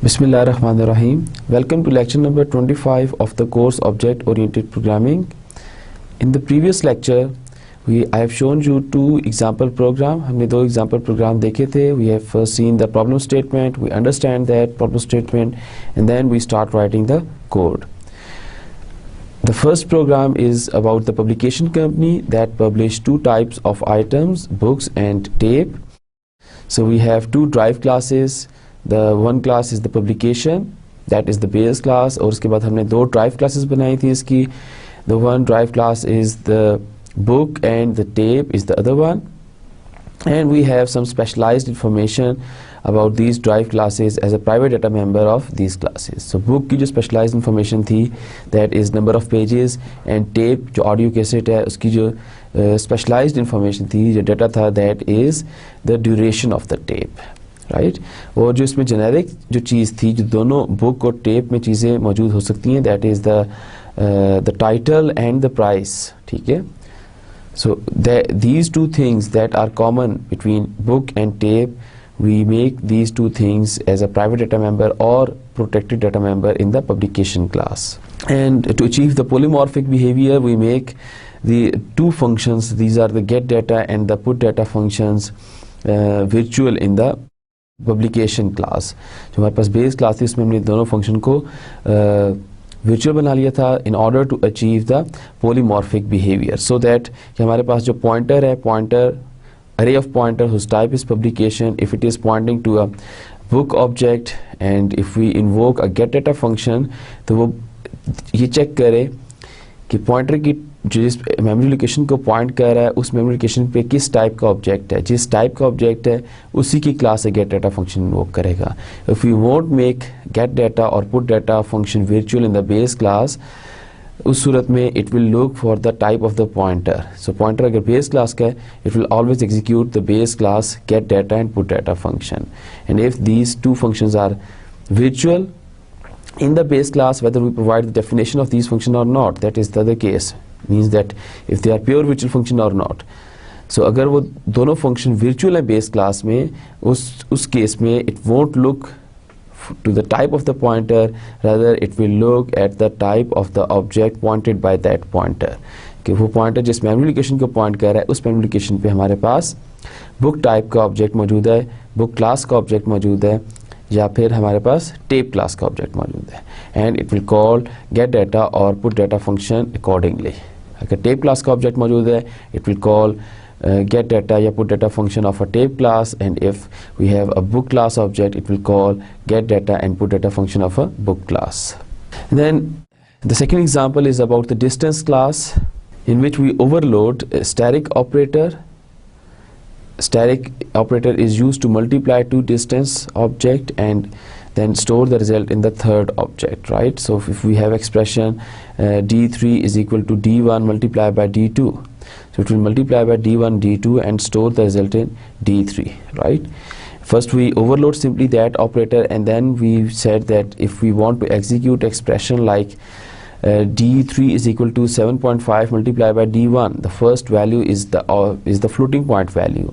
Bismillahirrahmanirrahim. Welcome to lecture number 25 of the course Object Oriented Programming. In the previous lecture, I have shown you two example program. हमने दो example program देखे थे. We have first seen the problem statement. We understand that problem statement, and then we start writing the code. The first program is about the publication company that publish two types of items, books and tape. So we have two drive classes. The one class is the publication, that is the base class. और उसके बाद हमने दो drive classes बनाई थी इसकी. The one drive class is the book and the tape is the other one. And we have some specialized information about these drive classes as a private data member of these classes. So book की जो specialized information थी, that is number of pages, and tape जो audio cassette है उसकी जो specialized information थी, जो data था, that is the duration of the tape. Right और जो इसमें जेनेरिक जो चीज़ थी, जो दोनों बुक और टेप में चीज़ें मौजूद हो सकती हैं, that is the title and the price. ठीक है. So these two things that are common between book and tape, we make these two things as a private data member or protected data member in the publication class. And to achieve the polymorphic behavior, we make the two functions. These are the get data and the put data functions virtual in the publication class. जो हमारे पास base class थी उसमें हमने दोनों function को virtual बना लिया था in order to achieve the polymorphic behaviour, so that कि हमारे पास जो पॉइंटर है, pointer array of pointer whose type is publication, if it is pointing to a book object and if we invoke a get data function, तो वो ये check करे कि पॉइंटर की जिस मेमोरी लोकेशन को पॉइंट कर रहा है उस मेमोरी लोकेशन पे किस टाइप का ऑब्जेक्ट है. जिस टाइप का ऑब्जेक्ट है उसी की क्लास से गेट डाटा फंक्शन इन्वोक करेगा. If you want make get data और put data function virtual in the base class, उस सूरत में it will look for the type of the pointer. So pointer अगर बेस क्लास का है, it will always execute the base class get data and put data function. And if these two functions are virtual in the base class, whether we provide the definition of these function or not, that is the other case, means that if they are pure virtual function or not. So अगर वो दोनों function virtual है base class में, उस case में it won't look to the type of the pointer, rather it will look at the type of the object pointed by that pointer. कि वो pointer जिस memory location को point कर रहा है उस memory location पे हमारे पास book type का object मौजूद है, book class का object मौजूद है, या फिर हमारे पास टेप क्लास का ऑब्जेक्ट मौजूद है. And it will call get data और पुट डाटा फंक्शन अकॉर्डिंगली. अगर टेप क्लास का ऑब्जेक्ट मौजूद है, it will call get data या put data function of a tape class. And if we have a book class object, it will call get data and put data function of a book class. Then the second example is about the distance class, in which we overload static operator. Static operator is used to multiply two distance object and then store the result in the third object, right? So if we have expression d3 is equal to d1 multiplied by d2, so it will multiply by d1 d2 and store the result in d3, right? First we overload simply that operator, and then we said that if we want to execute expression like d3 is equal to 7.5 multiplied by d1, the first value is the floating point value.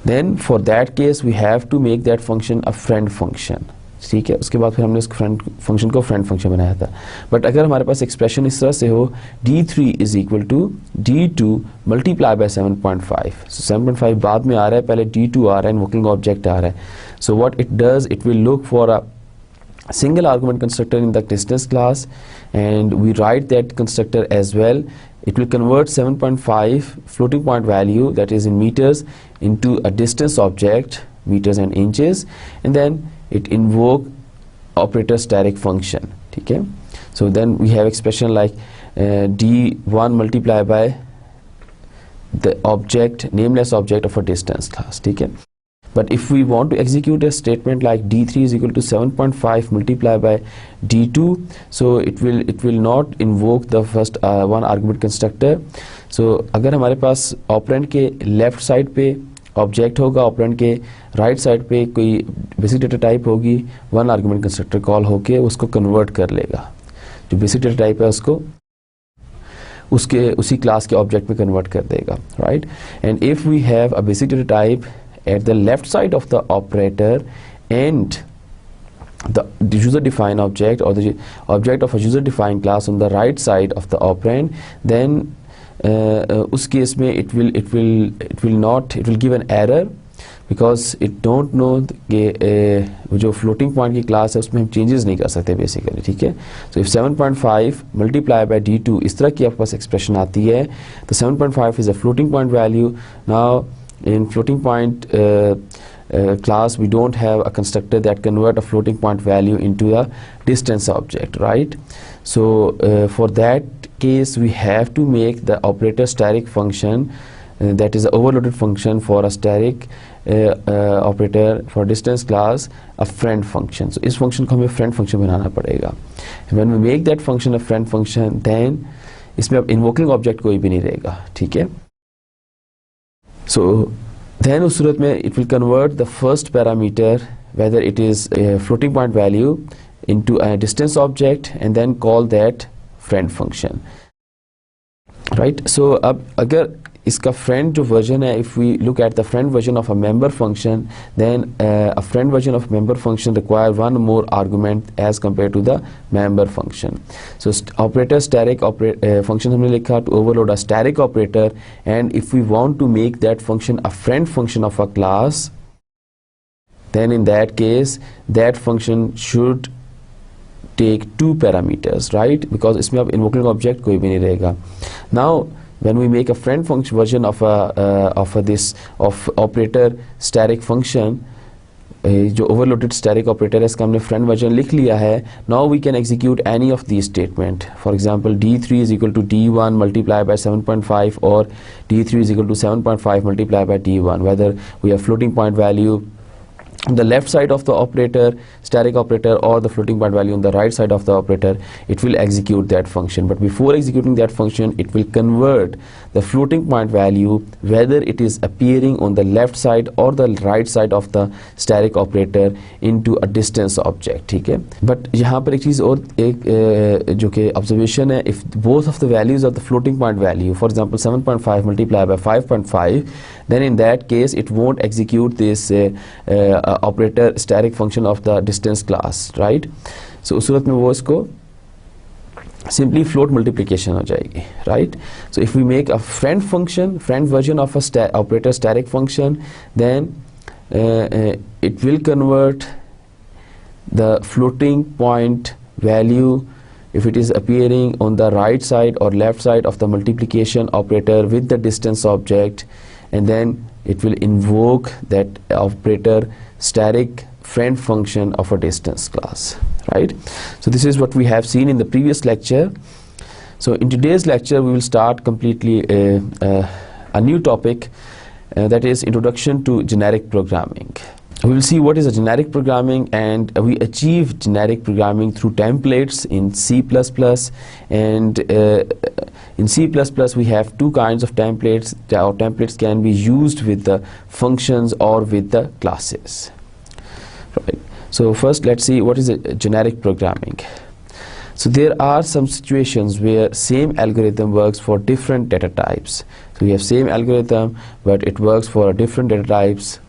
Then for that case we have to make that function a friend function. ठीक है. उसके बाद फिर हमने उस friend function को friend function बनाया था. बट अगर हमारे पास एक्सप्रेशन इस तरह से हो, d3 is equal to d2 multiply by 7.5. So 7.5 बाद में आ रहा है, पहले d2 आ रहा है, इन्वोकिंग ऑब्जेक्ट आ रहा है. So what it does, it will look for a single argument constructor in the distance class, and we write that constructor as well. It will convert 7.5 floating point value, that is in meters, into a distance object, meters and inches, and then it invoke operator static function. Okay, so then we have expression like d1 multiplied by the object, nameless object of a distance class. Okay. But if we want to execute a statement like d3 is equal to 7.5 multiplied by d2, so it will not invoke the first one argument constructor. So अगर हमारे पास operand के left side पे object होगा, operand के right side पे कोई basic data type होगी, one argument constructor call होके उसको कन्वर्ट कर लेगा. जो बेसिक डेटा टाइप है उसको उसी क्लास के ऑब्जेक्ट में कन्वर्ट कर देगा, right. And if we have a basic data type at the left side of the operator and the user defined object or the object of a user defined class on the right side of the operand, then उस case में it will give an error because it don't know कि जो floating point की class है उसमें हम changes नहीं कर सकते basically, ठीक है. So if 7.5 multiply by d2 इस तरह की आपके पास expression आती है, तो 7.5 is a floating point value. Now in floating point class we don't have a constructor that convert a floating point value into a distance object, right? So for that case we have to make the operator static function that is an overloaded function for a static operator for distance class a friend function. So इस function को हमें friend function बनाना पड़ेगा. When we make that function a friend function, then इसमें अब invoking object कोई भी नहीं रहेगा, ठीक है. So then उस सूरत में it will convert the first parameter whether it is a floating point value into a distance object and then call that friend function, right? So अब अगर इसका friend जो version है, if we look at the friend version of a member function, then a friend version of member function require one more argument as compared to the member function. So operator static function हमने लिखा to overload a static operator, and if we want to make that function a friend function of a class, then in that case that function should take two parameters, right? Because इसमें अब invoking object कोई भी नहीं रहेगा. Now when we make a friend function version of operator static function, जो overloaded static operator है इसका हमने friend version लिख लिया है. Now we can execute any of these statement. For example, d3 is equal to d1 multiplied by 7.5 or d3 is equal to 7.5 multiplied by d1, whether we have floating point value on the left side of the operator, static operator, or the floating point value on the right side of the operator, it will execute that function. But before executing that function, it will convert the floating point value whether it is appearing on the left side or the right side of the static operator into a distance object, ठीक है. But यहाँ पर एक चीज़ और एक जो कि observation है, if both of the values of the floating point value, for example 7.5 multiplied by 5.5, then in that case it won't execute this operator static function of the distance class, right? So उस सूरत में वो इसको simply float multiplication हो जाएगी, right? So if we make a friend function, friend version of a operator static function, then it will convert the floating point value if it is appearing on the right side or left side of the multiplication operator with the distance object, and then it will invoke that operator static friend function of a distance class, right? So this is what we have seen in the previous lecture. So in today's lecture we will start completely a new topic, that is introduction to generic programming. We will see what is a generic programming, and we achieve generic programming through templates in C++, and in C++ we have two kinds of templates. Our templates can be used with the functions or with the classes, right? So first let's see what is a generic programming. So there are some situations where same algorithm works for different data types. So we have same algorithm but it works for different data types.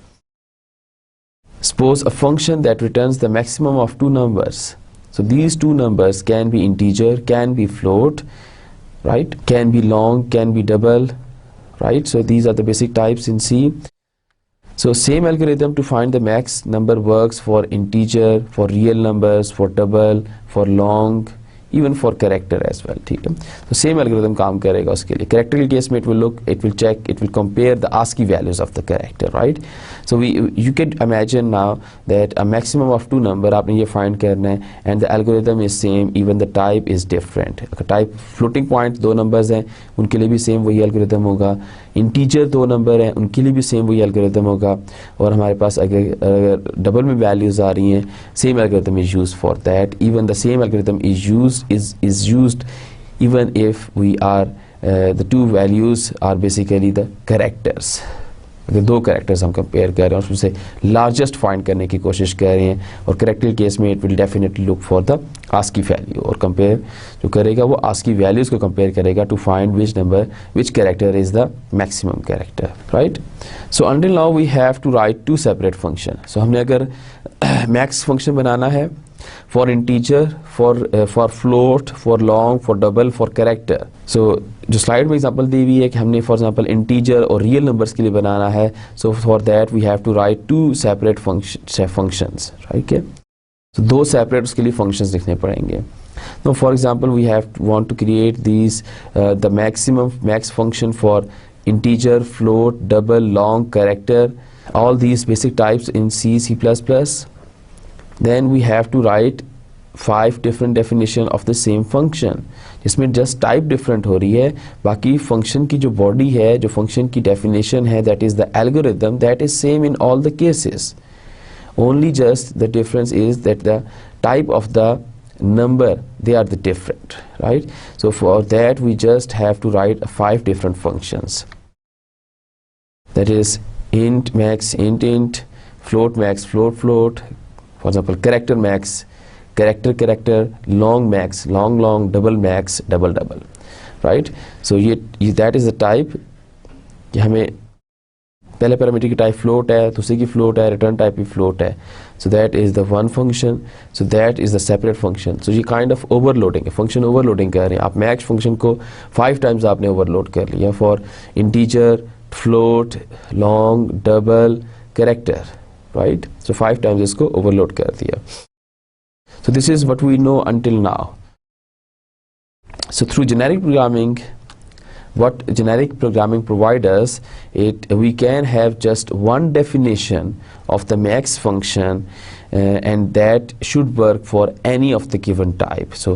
Suppose a function that returns the maximum of two numbers. So these two numbers can be integer, can be float, right? Can be long, can be double, right? So these are the basic types in C. So same algorithm to find the max number works for integer, for real numbers, for double, for long, even for character as well, ठीक है. So same algorithm काम करेगा उसके लिए. Character के case में it will look, it will check, it will compare the ASCII values of the character, right? So you can imagine now that a maximum of two number आपने ये find करना है, and the algorithm is same, even the type is different. Type floating point दो numbers हैं, उनके लिए भी same वही algorithm होगा. Integer दो number हैं, उनके लिए भी same वही algorithm होगा. और हमारे पास अगर double में values आ रही हैं, same algorithm is used for that. Even the same algorithm is used even if we are the two values are basically the characters, अगर दो कैरेक्टर्स हम कंपेयर कर रहे हैं उसमें से लार्जेस्ट फाइंड करने की कोशिश कर रहे हैं, और करेक्टर केस में it will definitely look for the ASCII value, और कंपेयर जो करेगा वो आस्की वैल्यूज़ को कंपेयर करेगा to find which character is the maximum character, right. So until now we have to write two separate function. So हमने अगर max function बनाना है for integer, for float, for long, for double, for character. So जो slide में example दी हुई है कि हमने फॉर एग्जांपल इंटीजर और रियल नंबर्स के लिए बनाना है, so for that we have to write two separate functions, right. So दो सेपरेट उसके लिए फंक्शंस लिखने पड़ेंगे। Now for example we want to create these the max function for integer, float, double, long, character, all these basic types in C++. Then we have to write 5 different definition of the same function, जिसमें just type different हो रही है, बाकी function की जो body है, जो function की definition है, that is the algorithm, that is same in all the cases. Only just the difference is that the type of the number, they are the different, right? So for that we just have to write 5 different functions, that is int max, int, float max, float, for example character max, character, long max, long, double max, double, right? So that is the type कि हमें पहले parameter की type float है, दूसरे की float है, return type की float है। So that is the one function, so that is the separate function. So ये काइंड ऑफ ओवरलोडिंग है, फंक्शन ओवरलोडिंग कर रहे हैं आप। मैक्स फंक्शन को 5 टाइम्स आपने ओवरलोड कर लिया for integer, float, long, double, character, right. So 5 times इसको ओवरलोड कर दिया। So this is what we know until now. So through generic programming, what generic programming provides us, we can have just one definition of the max function, and that should work for any of the given type. So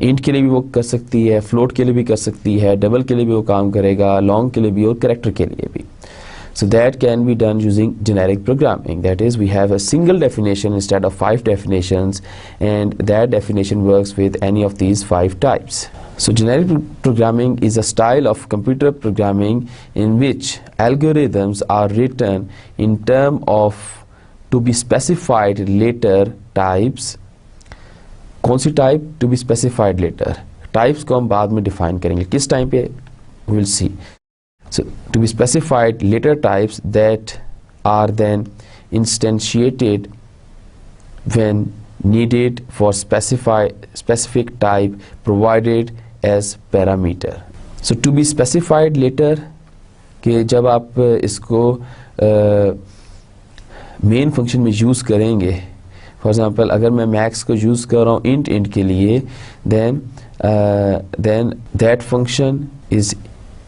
int के लिए भी वो कर सकती है, float के लिए भी कर सकती है, double के लिए भी वो काम करेगा, long के लिए भी और character के लिए भी. So that can be done using generic programming. That is, we have a single definition instead of 5 definitions, and that definition works with any of these 5 types. So generic programming is a style of computer programming in which algorithms are written in terms of to be specified later types. कौन सी type to be specified later? Types को हम बाद में define करेंगे, किस time पे we will see. So to be specified later types that are then instantiated when needed for specific type provided as parameter. So to be specified later कि जब आप इसको मेन फंक्शन में यूज़ करेंगे, for example अगर मैं max को use कर रहा हूँ इंट के लिए, then that function is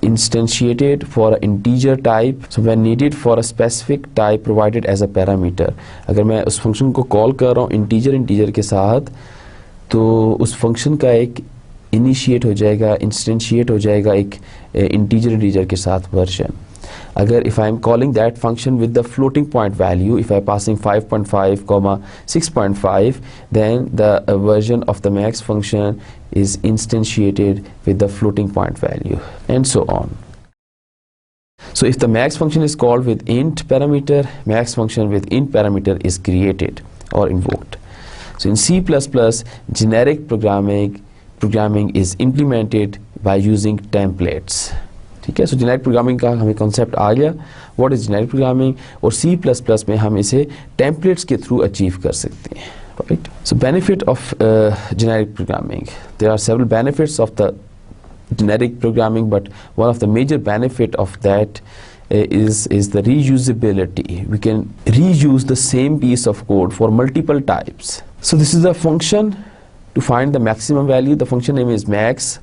instantiated for an integer type, so when needed for a specific type provided as a parameter. अगर मैं उस फंक्शन को कॉल कर रहा हूँ इंटीजर के साथ, तो उस फंक्शन का एक इनिशिएट हो जाएगा, इंस्टेंशिएट हो जाएगा एक इंटीजर के साथ वर्जन. अगर if I am calling that function with the floating point value, if I am passing 5.5, 6.5, then the version of the max function is instantiated with the floating point value, and so on. So if the max function is called with int parameter, max function with int parameter is created or invoked. So in C++, generic programming is implemented by using templates. ठीक है, सो generic programming का हमें concept आ गया, what is generic programming, और C++ में हम इसे templates के थ्रू अचीव कर सकते हैं, right. So benefit of generic programming, there are several benefits of the generic programming, but one of the major benefit of that is the reusability. We can reuse the same piece of code for multiple types. So this is the function to find the maximum value. The function name is max.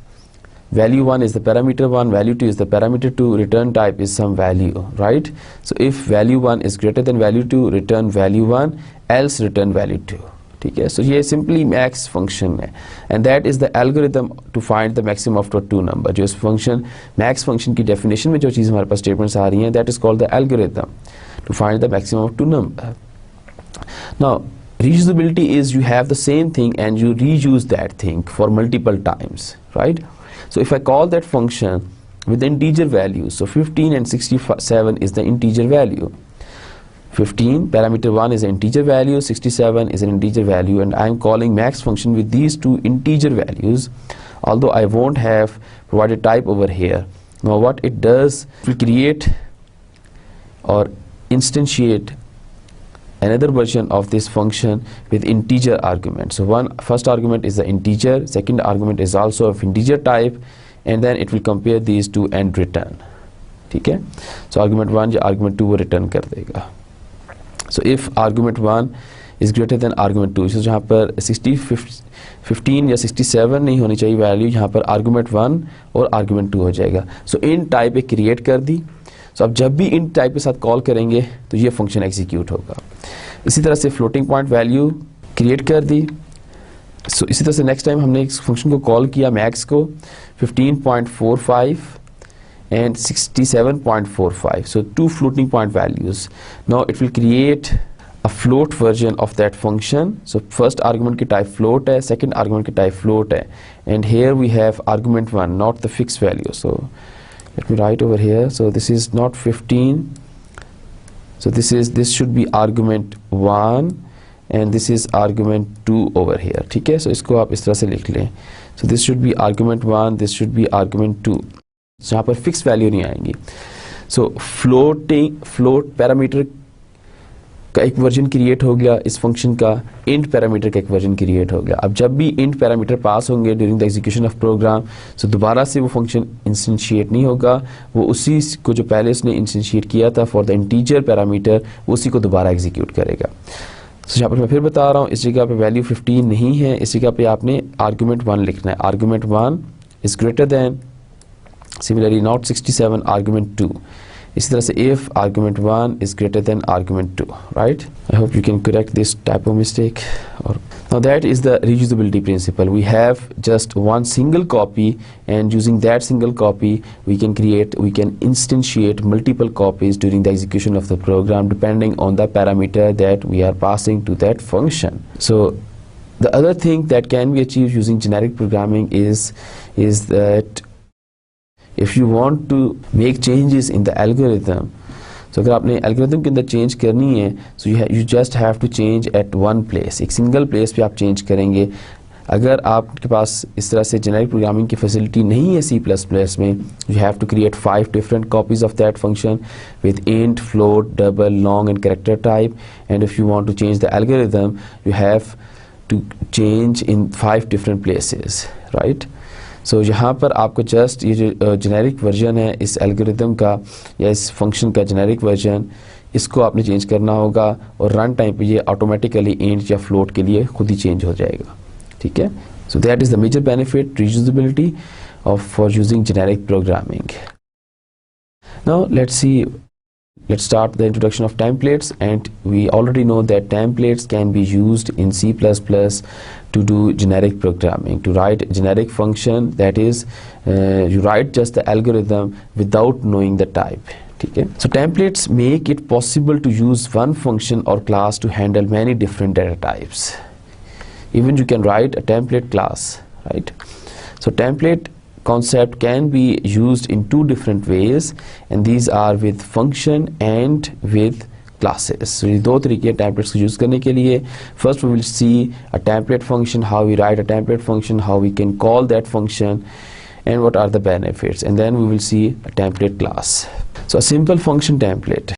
Value 1 is the parameter 1, value 2 is the parameter 2, return type is some value, right? So if value 1 is greater than value 2, return value 1, else return value 2. ठीक है, so ये simply max function है, and that is the algorithm to find the maximum of the two number. जो इस function max function की definition में जो चीज़ हमारे पास statements आ रही हैं, that is called the algorithm to find the maximum of two number. Now reusability is you have the same thing and you reuse that thing for multiple times, right? So if I call that function with the integer values. So 15 and 67 is the integer value. 15 parameter 1 is an integer value, 67 is an integer value, and I am calling max function with these two integer values, although I won't have provided type over here. Now what it does, it will create or instantiate another version of this function with integer argument. So first argument is the integer, second argument is also of integer type, and then it will compare these two and return. ठीक है, so argument 1 या argument 2 वो return कर देगा. So if argument 1 is greater than argument 2, so जहाँ पर 15 या 67 नहीं होनी चाहिए वैल्यू, यहाँ पर argument 1 और argument 2 हो जाएगा. So int टाइप एक क्रिएट कर दी. So अब जब भी int टाइप के साथ कॉल करेंगे तो ये फंक्शन एग्जीक्यूट होगा. इसी तरह से फ्लोटिंग पॉइंट वैल्यू क्रिएट कर दी. So इसी तरह से नेक्स्ट टाइम हमने इस फंक्शन को कॉल किया मैक्स को 15.45 and 67.45, so two floating point values. Now it will create a float version of that function. So first argument की type float है, second argument की type float है, and here we have argument 1, not the fixed value. So let me write over here. So this is not 15, so this should be argument 1 and this is argument 2 over here. ठीक है, so इसको आप इस तरह से लिख लें. So this should be argument 1, this should be argument 2. So यहाँ पर फिक्स वैल्यू नहीं आएंगी. सो फ्लोट पैरामीटर का एक वर्जन क्रिएट हो गया इस फंक्शन का, इंट पैरामीटर का एक वर्जन क्रिएट हो गया. अब जब भी इंट पैरामीटर पास होंगे during the execution of program, so दोबारा से वो फंक्शन इंस्टेंशिएट नहीं होगा, वो उसी को जो पहले उसने इंस्टेंशिएट किया था फॉर द इंटीजर पैरामीटर, उसी को दोबारा एग्जीक्यूट करेगा. सो यहाँ पर मैं फिर बता रहा हूँ, इस जगह पे वैल्यू 15 नहीं है, इस जगह पे आपने आर्गूमेंट 1 लिखना है. Argument 1 is greater than, similarly not 67, argument 2. इसी तरह से if argument 1 is greater than argument 2, right? I hope you can correct this typo mistake. Now that is the reusability principle. We have just one single copy, and using that single copy we can instantiate multiple copies during the execution of the program depending on the parameter that we are passing to that function. So the other thing that can be achieved using generic programming is that if you want to make changes in the algorithm, so अगर आपने algorithm के अंदर change करनी है, so you just have to change at one place, एक single place पे आप change करेंगे. अगर आपके पास इस तरह से generic programming की facility नहीं है C++ में, you have to create 5 different copies of that function with int, float, double, long and character type. And if you want to change the algorithm, you have to change in 5 different places, right? So यहाँ पर आपको just ये जो generic version है इस algorithm का या इस फंक्शन का जेनेरिक वर्जन, इसको आपने चेंज करना होगा, और रन टाइम पे ये ऑटोमेटिकली इंट या फ्लोट के लिए खुद ही चेंज हो जाएगा. ठीक है, so that is the major benefit reusability of for using generic programming. Now let's start the introduction of templates, and we already know that templates can be used in C++ to do generic programming, to write generic function, that is you write just the algorithm without knowing the type. Okay? So templates make it possible to use one function or class to handle many different data types. Even you can write a template class, right? So template concept can be used in 2 different ways, and these are with function and with classes. So ये 2 तरीके templates को use करने के लिए. First we will see a template function, how we write a template function, how we can call that function, and what are the benefits, and then we will see a template class. So a simple function template.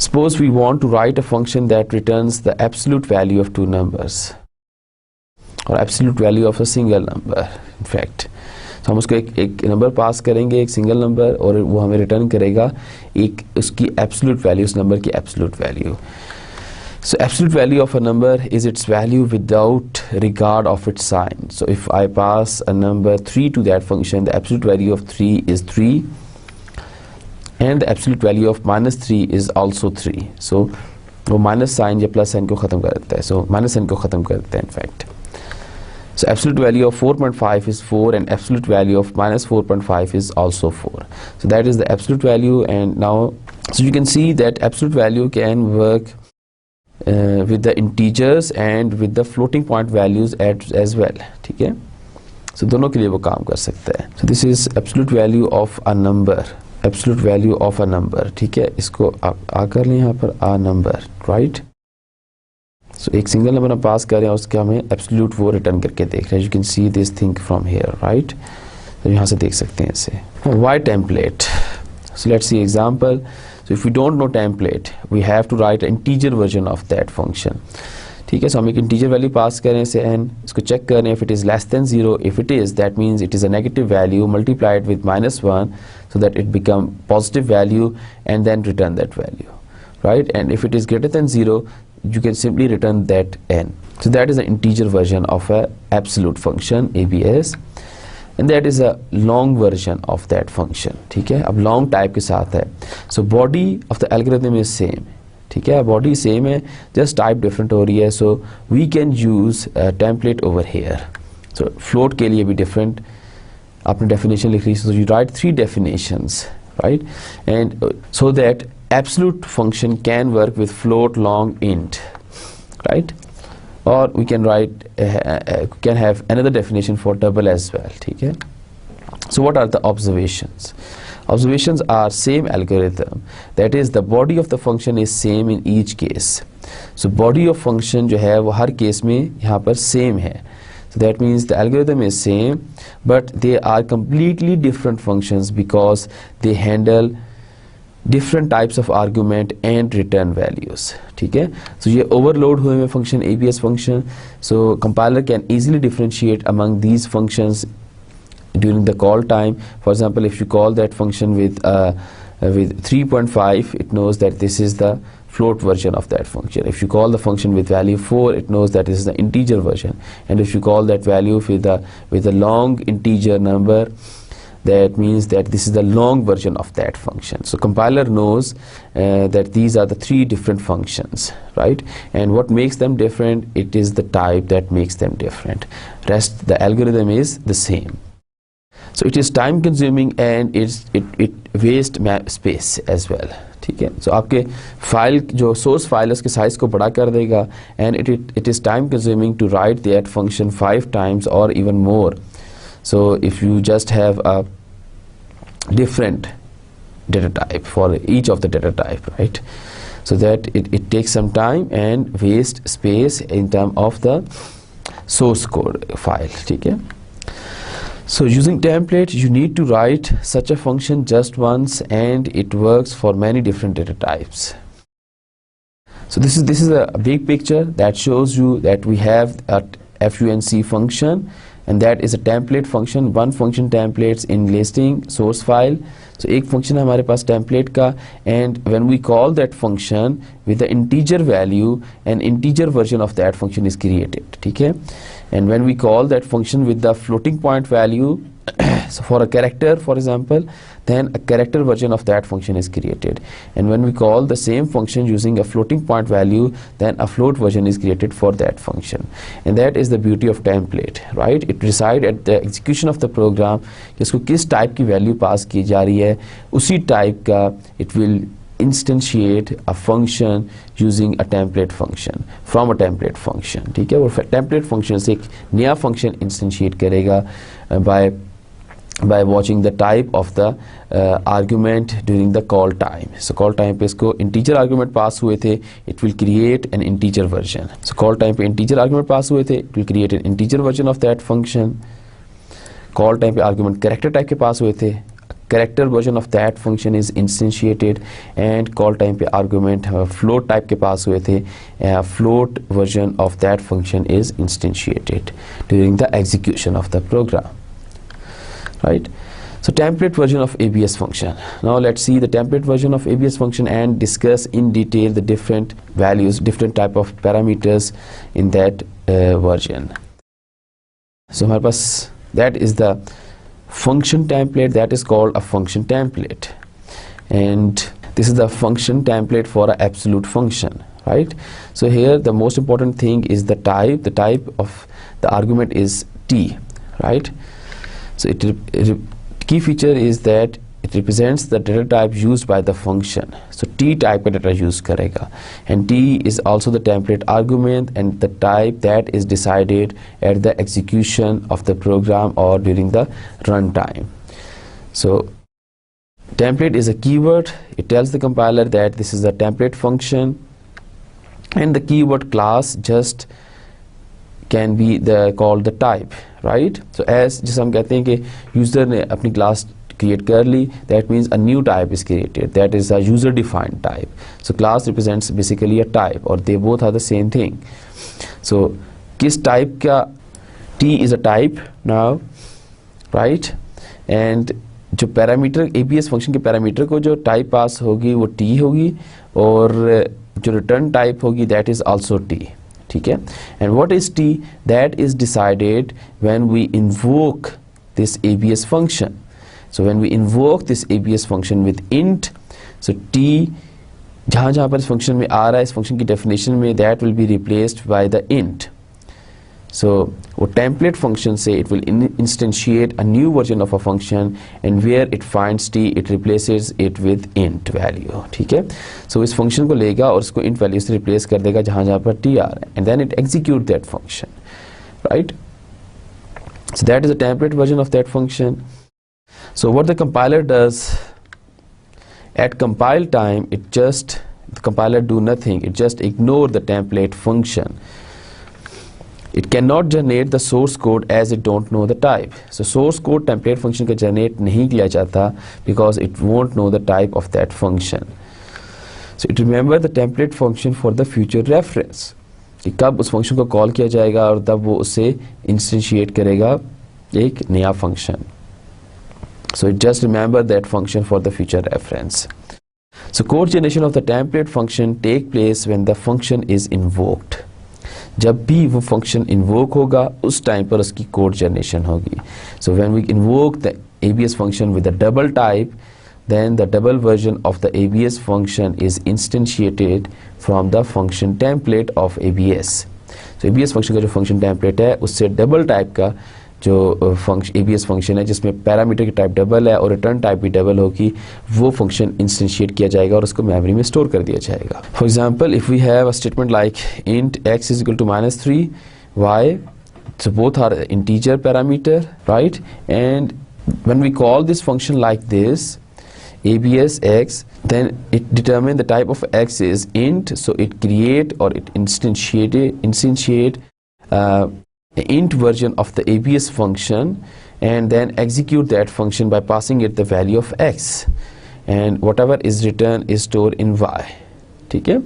Suppose we want to write a function that returns the absolute value of 2 numbers, or absolute value of a single number. In fact, हम उसको एक number पास करेंगे, एक single number, और वो हमें return करेगा एक उसकी एब्सोल्यूट वैल्यू, उस नंबर की absolute value. So absolute value of a number is its value without regard of its sign. So if I pass a number 3 to that function, the absolute value of 3 is 3 and the absolute value of -3 is also 3. सो वो minus sign या plus sign को ख़त्म कर देता है, so minus sign को ख़त्म कर देता है in fact. So absolute value of 4.5 is 4, and absolute value of -4.5 is also 4. So that is the absolute value. And now, so you can see that absolute value can work with the integers and with the floating point values as well. ठीक है? So दोनों के लिए वो काम कर सकता है. So this is absolute value of a number. Absolute value of a number. ठीक है, इसको आप आकर लें यहाँ पर a number, right? So एक सिंगल नंबर हम पास कर रहे हैं, उसके हमें एब्सोल्यूट वो रिटर्न करके देख रहे हैं. You can see this thing from here, right? तो यहाँ से देख सकते हैं इसे. Why template. So let's see example. So if you don't know template, we have to write integer version of that function. ठीक है, सो हम एक इंटीजर वैल्यू पास करें से n, इसको चेक करें. If it is less than 0, if it is, that means it is a negative value multiplied with -1 so that it become positive value and then return that value, right? And if it is greater than 0, you can simply return that n. So that is an integer version of a absolute function ABS, and that is a long version of that function. ठीक है, अब long type के साथ है. So body of the algorithm is same. ठीक है, body same है, just type different हो रही है. So we can use a template over here. So float के लिए भी different आपने definition लिख ली. So you write 3 definitions, right? And so that absolute function can work with float, long, int, right? Or we can write can have another definition for double as well. ठीक है. So what are the observations? Observations are same algorithm. That is the body of the function is same in each case. So body of function जो है वो हर case में यहाँ पर same है. So that means the algorithm is same, but they are completely different functions because they handle different types of argument and return values. ठीक है, so ये overload हुए में function ABS function. So compiler can easily differentiate among these functions during the call time. For example, if you call that function with 3.5, it knows that this is the float version of that function. If you call the function with value 4, it knows that this is the integer version. And if you call that value with a long integer number, that means that this is the long version of that function. So compiler knows that these are the 3 different functions, right? And what makes them different, it is the type that makes them different. Rest the algorithm is the same. So it is time consuming and it wastes space as well. ठीक है, so आपके file जो source file है उसके size को बड़ा कर देगा, and it is time consuming to write that function 5 times or even more. So if you just have a different data type for each of the data type, right? So that it takes some time and waste space in terms of the source code file. ठीक है. So using template, you need to write such a function just once, and it works for many different data types. So this is a big picture that shows you that we have a func function, and that is a template function. One function templates in listing source file. So एक function है हमारे पास template का, and when we call that function with the integer value, an integer version of that function is created. ठीक है. And when we call that function with the floating point value, so for a character, for example, then a character version of that function is created. And when we call the same function using a floating point value, then a float version is created for that function. And that is the beauty of template, right? It resides at the execution of the program. इसको किस type की value pass की जा रही है, उसी type का it will instantiate a function using a template function from a template function. ठीक है, वो template function से एक नया function instantiate करेगा by watching the type of the argument during the call time. So call time पे इसको integer argument pass हुए थे, it will create an integer version. So call time पे integer argument pass हुए थे, it will create an integer version of that function. Call time पे argument character type के pass हुए थे, character version of that function is instantiated. And call time पे argument float type के पास हुए थे, float version of that function is instantiated during the execution of the program, right? So template version of ABS function. Now let's see the template version of ABS function and discuss in detail the different values, different type of parameters in that version. So हमारे पास that is the function template, that is called a function template, and this is the function template for an absolute function, right? So here the most important thing is the type of the argument is t, right? So key feature is that it represents the data type used by the function. So t type का data use करेगा, and t is also the template argument and the type that is decided at the execution of the program or during the runtime. So template is a keyword. It tells the compiler that this is a template function, and the keyword class just can be called the type, right? So as जैसे हम कहते हैं कि user ने अपनी class create कर ली, that means a new type is created, that is a user defined type. So class represents basically a type, or they both are the same thing. So किस type का, t is a type now, right? And जो parameter ABS function के parameter को जो type पास होगी वो t होगी, और जो रिटर्न टाइप होगी that is also t. ठीक है? And what is t? That is decided when we invoke this ABS function. So when we invoke this ABS function with int, so t जहाँ पर इस function में आ रहा है, इस फंक्शन की डेफिनेशन में, that will be replaced by the int. So वो template function से it will instantiate a new version of a function, and where it finds t it replaces it with int value. ठीक है? So इस function को लेगा और इसको int value से replace कर देगा जहाँ पर t आ रहा है, and then it execute that function, right? So that is the template version of that function. So what the compiler does at compile time, the compiler do nothing, it just ignore the template function. It cannot generate the source code as it don't know the type. So source code template function का generate नहीं किया जाता because it won't know the type of that function. So it remember the template function for the future reference. कि कब उस function को call किया जाएगा और तब वो उसे instantiate करेगा एक नया function. So it just remember that function for the future reference. So code generation of the template function take place when the function is invoked. जब भी वो फंक्शन इन्वोक होगा उस टाइम पर उसकी कोड जनरेशन होगी. So when we invoke the ABS function with a double type, then the double version of the ABS function is instantiated from the function template of ABS. So ABS function का जो function template है उससे double type का जो ABS function है जिसमें parameter की type double है और रिटर्न टाइप भी डबल होगी, वो फंक्शन इंस्टेंशिएट किया जाएगा और उसको मेमोरी में स्टोर कर दिया जाएगा. For example, if we have a statement like int x is equal to -3 y, so both are integer parameter, right? And when we call this function like this, ABS x, then it determine the type of x is int, so it create or it instantiate int version of the ABS function, and then execute that function by passing it the value of x, and whatever is returned is stored in y. ठीक है?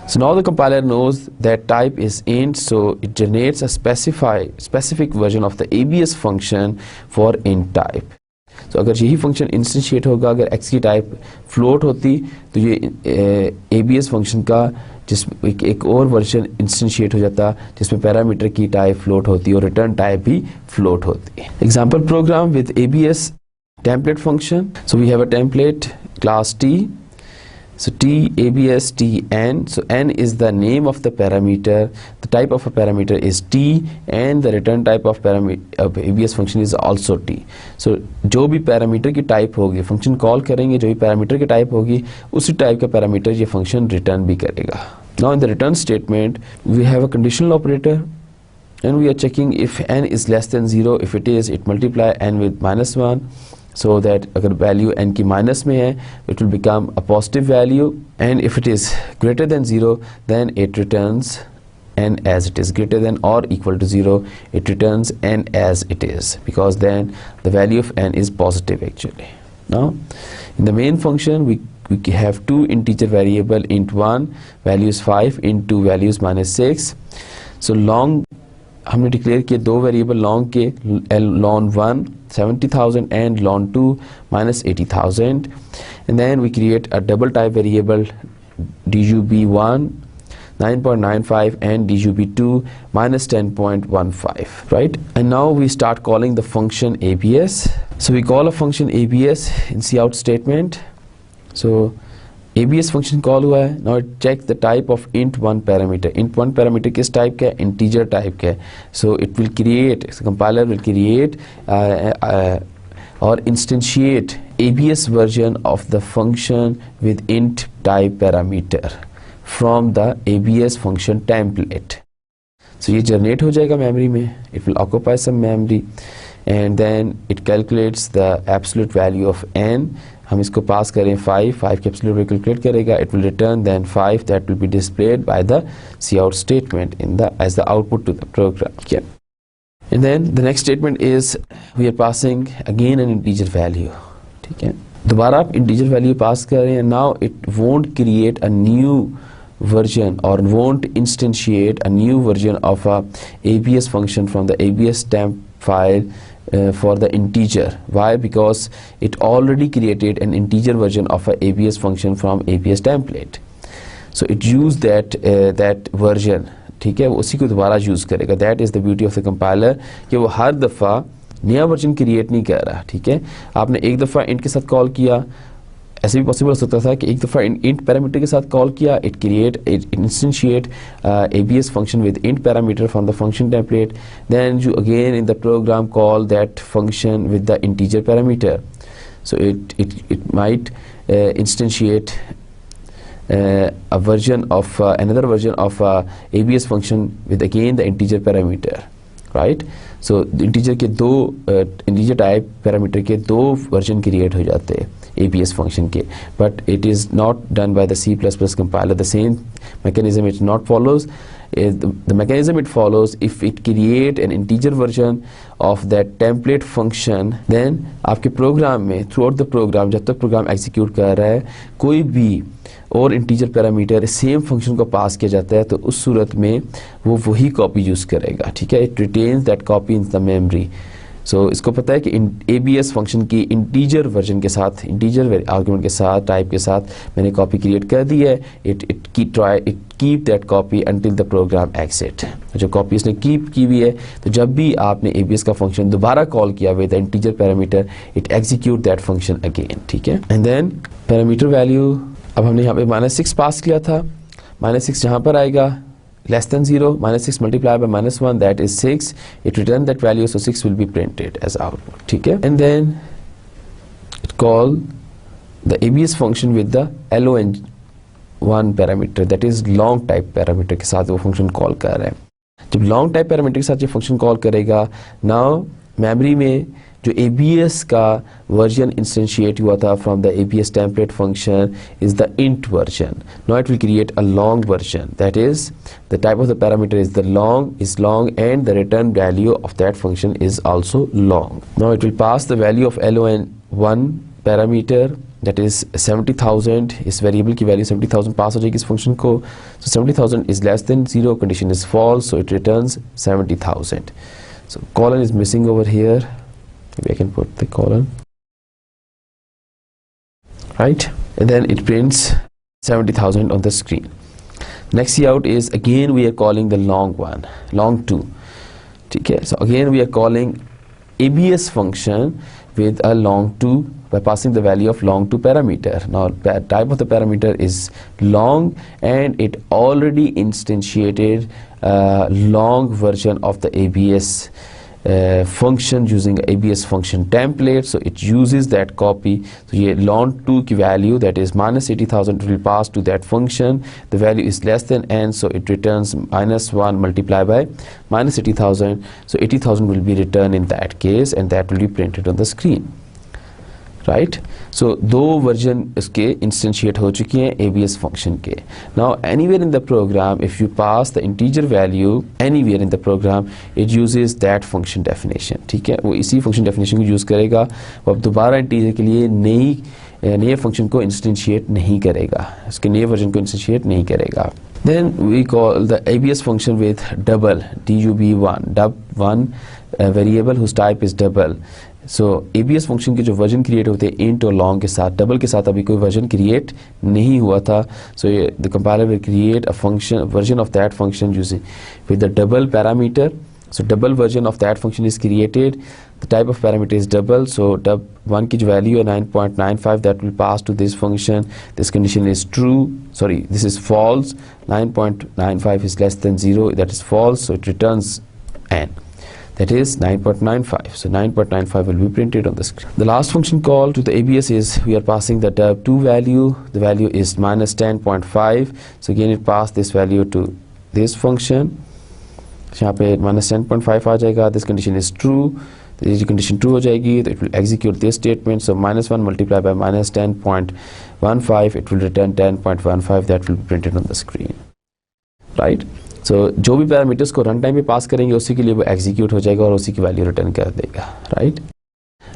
So now the compiler knows that type is int, so it generates a specific version of the ABS function for int type. So अगर यही function instantiate होगा, अगर x की type float होती तो ये ABS फंक्शन का एक और वर्जन इंस्टेंशिएट हो जाता जिसमें पैरामीटर की टाइप फ्लोट होती और रिटर्न टाइप भी फ्लोट होती. Example program with ABS template function. So we have a template class t. So t ABS t n. So n is the name of the parameter. The type of a parameter is t, and the return type of ABS function is also t. So जो भी parameter की type होगी, function call करेंगे, जो भी parameter की type होगी उसी टाइप का पैरामीटर ये फंक्शन रिटर्न भी करेगा. Now in the return statement we have a conditional operator, and we are checking if n is less than 0. If it is, it multiply n with -1, so that अगर value n की minus में है it will become a positive value, and if it is greater than 0 then it returns n as it is. Greater than or equal to 0, it returns n as it is, because then the value of n is positive actually. Now in the main function we have two integer variable, int1 values 5, int2 values -6. So long हमने declare किए दो variable long के, lon1 70,000 and lon2 -80,000, and then we create a double type variable dub1 9.95 and dub2 -10.15, right? And now we start calling the function ABS. So we call a function ABS in cout statement. So ABS function call हुआ है. Now it check the type of int1 parameter. int1 parameter किस type का है? integer type का है. So it will create, so compiler will create or instantiate ABS version of the function with int type parameter from the ABS function template. So ये generate हो जाएगा memory में, it will occupy some memory and then it calculates the absolute value of n. हम इसको pass करें 5 के absolute value calculate करेगा, it will return then 5 that will be displayed by the cout statement in the as the output to the program. Okay. And then the next statement is we are passing again an integer value. ठीक है, दोबारा आप integer value pass करें and now it won't create a new version or won't instantiate a new version of a ABS function from the ABS temp file for the integer. Why? Because it already created an integer version of a ABS function from ABS template. So it used that version. ठीक है, वो उसी को दोबारा use करेगा. That is the beauty of the compiler कि वो हर दफ़ा नया वर्जन क्रिएट नहीं कर रहा. ठीक है, आपने एक दफ़ा इंट के साथ कॉल किया, ऐसे भी पॉसिबल हो सकता था कि एक दफ़ा इंट पैरामीटर के साथ कॉल किया, it instantiate ABS function with int parameter from the function template, then you again in the program call that function with the integer parameter. So it might instantiate a version of another version of ABS function with again the integer parameter, right? So integer के दो integer type parameter के दो version create हो जाते हैं ABS function के, but it is not done by the C++ compiler. The same mechanism it not follows. The mechanism it follows, if it create an integer version of that template function, then आपके programme में throughout the program जब तक programme execute कर रहा है कोई भी और इंटीजर पैरामीटर सेम फंक्शन को पास किया जाता है तो उस सूरत में वो वही कॉपी यूज़ करेगा. ठीक है, it retains that copy in the memory. So इसको पता है कि ABS फंक्शन की इंटीजर वर्जन के साथ, इंटीजर आर्गुमेंट के साथ, टाइप के साथ मैंने कॉपी क्रिएट कर दी है. It keep that copy until the program exit. जो कॉपी इसने कीप की हुई है तो जब भी आपने ABS का फंक्शन दोबारा कॉल किया with the integer parameter it execute that function again. ठीक है, एंड देन पैरामीटर वैल्यू अब हमने यहाँ पे -6 पास किया था. -6 जहाँ पर आएगा less than 0, -6 multiplied by -1 that is 6. It return that value, so 6 will be printed as output. ठीक है, and then it call the ABS function with the LON1 parameter, that is long type parameter के साथ वो function call कर रहा है. जब long type parameter के साथ ये फंक्शन कॉल करेगा, now मेमोरी में जो ABS का वर्जन इंस्टेंशिएट हुआ था from the ABS template function is the int version. Now it will create a long version, that is the type of the parameter is the long and the return value of that function is also long. Now it will pass the value of LON1 parameter that is 70,000. इस variable की value 70,000 पास हो जाएगी इस function को. So 70,000 is less than 0, condition is false, so it returns 70,000. So colon is missing over here. Maybe I can put the colon, right, and then it prints 70,000 on the screen. Next cout is again we are calling the long 2. Okay, so again we are calling ABS function with a long 2 by passing the value of long 2 parameter. Now type of the parameter is long and it already instantiated a long version of the ABS function using ABS function template, so it uses that copy. So ये long 2 की value that is -80,000 will pass to that function. The value is less than n, so it returns -1 multiplied by -80,000. So 80,000 will be returned in that case and that will be printed on the screen, right? So दो version इसके instantiate हो चुकी हैं ABS function के. Now anywhere in the program if you pass the integer value anywhere in the program it uses that function definition. ठीक है, वो इसी फंक्शन डेफिनेशन को यूज़ करेगा. वो अब दोबारा इंटीजर के लिए नए फंक्शन को इंस्टेंशिएट नहीं करेगा, इसके नए वर्जन को इंस्टेंशिएट नहीं करेगा. Then we call the ABS function with double, DUB1, dub1 variable whose type is double. So ABS function के जो वर्जन क्रिएट होते हैं इंट और लॉन्ग के साथ, डबल के साथ अभी कोई वर्जन क्रिएट नहीं हुआ था. So the compiler will create a function version of that function using with the double parameter. So double version of that function is created. The type of parameter is double. So dub 1 की जो वैल्यू है 9.95 that will pass to this function. This condition is true, sorry this is false. 9.95 is less than 0, that is false, so it returns n. that is 9.95. So 9.95 will be printed on the screen. The last function call to the ABS is we are passing the tab2 value. The value is minus 10.5. So again it passed this value to this function. यहाँ पे minus 10.5 आ जाएगा. This condition is true. The condition true हो जाएगी तो it will execute this statement. So minus 1 multiplied by minus 10.15, it will return 10.15. That will be printed on the screen, right? So जो भी parameters को run time पे पास करेंगे उसी के लिए वो एग्जीक्यूट हो जाएगा और उसी की वैल्यू रिटर्न कर देगा, right?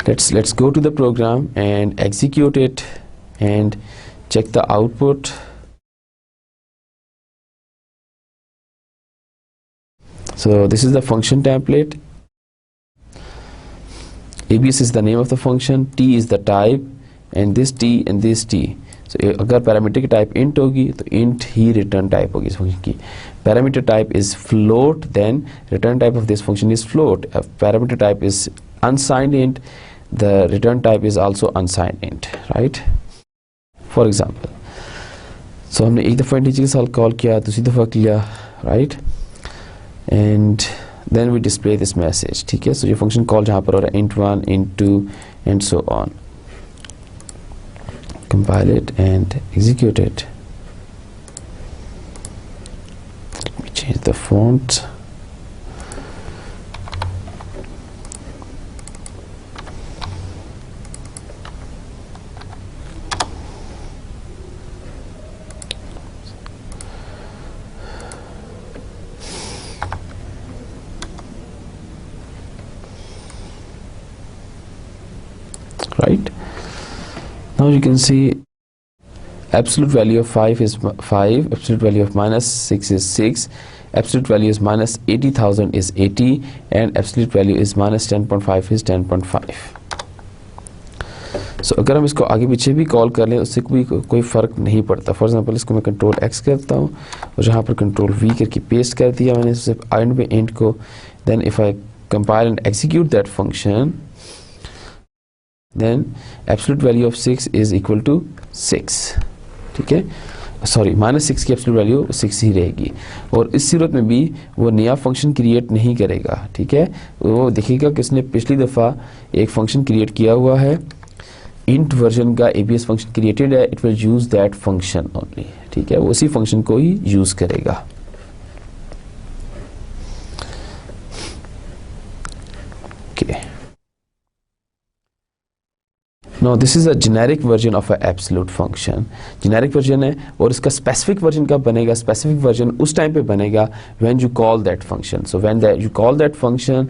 Let's go to the program and execute it and check the output. So this is the function template. ABS is the name of the function, T is the type, and this T and this T. So अगर parameter की type int होगी तो int ही return type होगी इस function की. Parameter type is float, then return type of this function is float. If parameter type is unsigned int, the return type is also unsigned int, right? For example, so हमने एक दफ़ा integer के साथ call किया, दूसरी दफ़ा किया, right? And then we display this message, ठीक है? So ये function call जहाँ पर हो रहा है int1, int2 and so on. Compile it and execute it. Let me change the font. Right, now you can see absolute value of 5 is 5, absolute value of minus 6 is 6, absolute value is minus 80,000 is 80, and absolute value is minus 10.5 is 10.5. So अगर हम इसको आगे पीछे भी call कर लें उससे कोई फ़र्क नहीं पड़ता. फॉर एग्जांपल इसको मैं कंट्रोल X करता हूँ और जहाँ पर कंट्रोल V करके पेस्ट कर दिया मैंने सिर्फ एंड पे एंड को. Then if I compile and execute that function, then absolute value of 6 is equal to 6, ठीक है? सॉरी, माइनस 6 की एब्सोल्यूट वैल्यू 6 ही रहेगी और इस सूरत में भी वो नया फंक्शन क्रिएट नहीं करेगा, ठीक है? वो देखिएगा कि उसने पिछली दफ़ा एक फंक्शन क्रिएट किया हुआ है, इंट वर्जन का ABS फंक्शन क्रिएटेड है, it will use that function only, ठीक है? वो उसी फंक्शन को ही यूज़ करेगा. Okay, Now this is a generic version of a absolute function. Generic version है और इसका specific version कब बनेगा? Specific version उस टाइम पे बनेगा when you call that function. So when you call that function,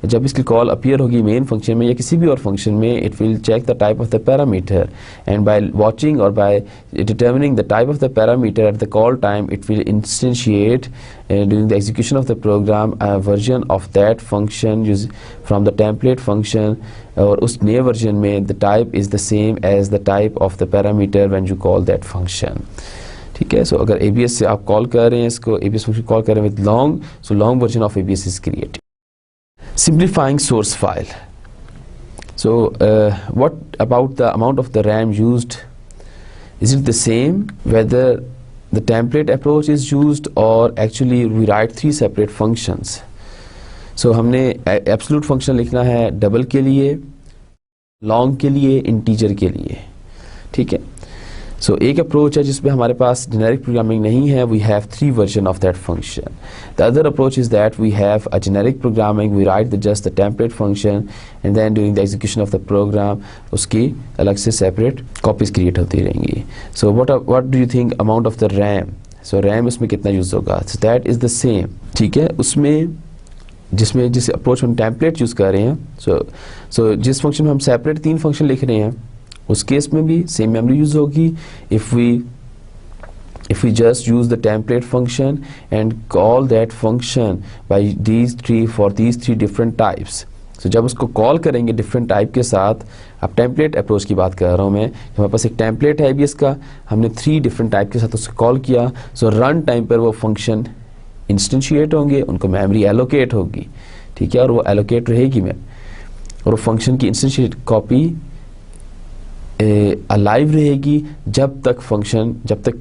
जब इसकी कॉल अपीयर होगी मेन फंक्शन में या किसी भी और फंक्शन में, it will check the type of the parameter and by watching और by determining the type of the parameter at the call time, it will instantiate during the execution of the program a version of that function from the template function, और उस नए version में the type is the same as the type of the parameter when you call that function. ठीक है? सो अगर ABS से आप call कर रहे हैं इसको, ABS फंक्शन कॉल कर रहे हैं with long, so long version of ABS is created. Simplifying source file. So what about the amount of the RAM used? Is it the same whether the template approach is used or actually we write 3 separate functions? So हमने absolute function लिखना है double के लिए, long के लिए, integer के लिए, ठीक है? So एक approach है जिसमें हमारे पास generic programming नहीं है, we have 3 version of that function. The other approach is that we have a generic programming, we write just the template function and then during the execution of the program उसकी अलग से separate copies create होती रहेंगी. So what do you think amount of the RAM? So RAM उसमें कितना use होगा? So that is the same, ठीक है? उसमें जिस अप्रोच हम टेम्पलेट यूज़ कर रहे हैं, सो जिस फंक्शन में हम सेपरेट 3 फंक्शन लिख रहे हैं उस केस में भी सेम मेमोरी यूज़ होगी. If we just use the template function and call that function by these 3 different types. So जब उसको कॉल करेंगे डिफरेंट टाइप के साथ, अब टेम्पलेट अप्रोच की बात कर रहा हूँ मैं, हमारे पास एक टेम्पलेट है ABS का, हमने 3 डिफरेंट टाइप के साथ उसको कॉल किया. सो रन टाइम पर वो फंक्शन इंस्टेंशिएट होंगे, उनको मेमोरी एलोकेट होगी, ठीक है? और वो एलोकेट रहेगी और वो फंक्शन की इंस्टेंशिएट कॉपी अलाइव रहेगी जब तक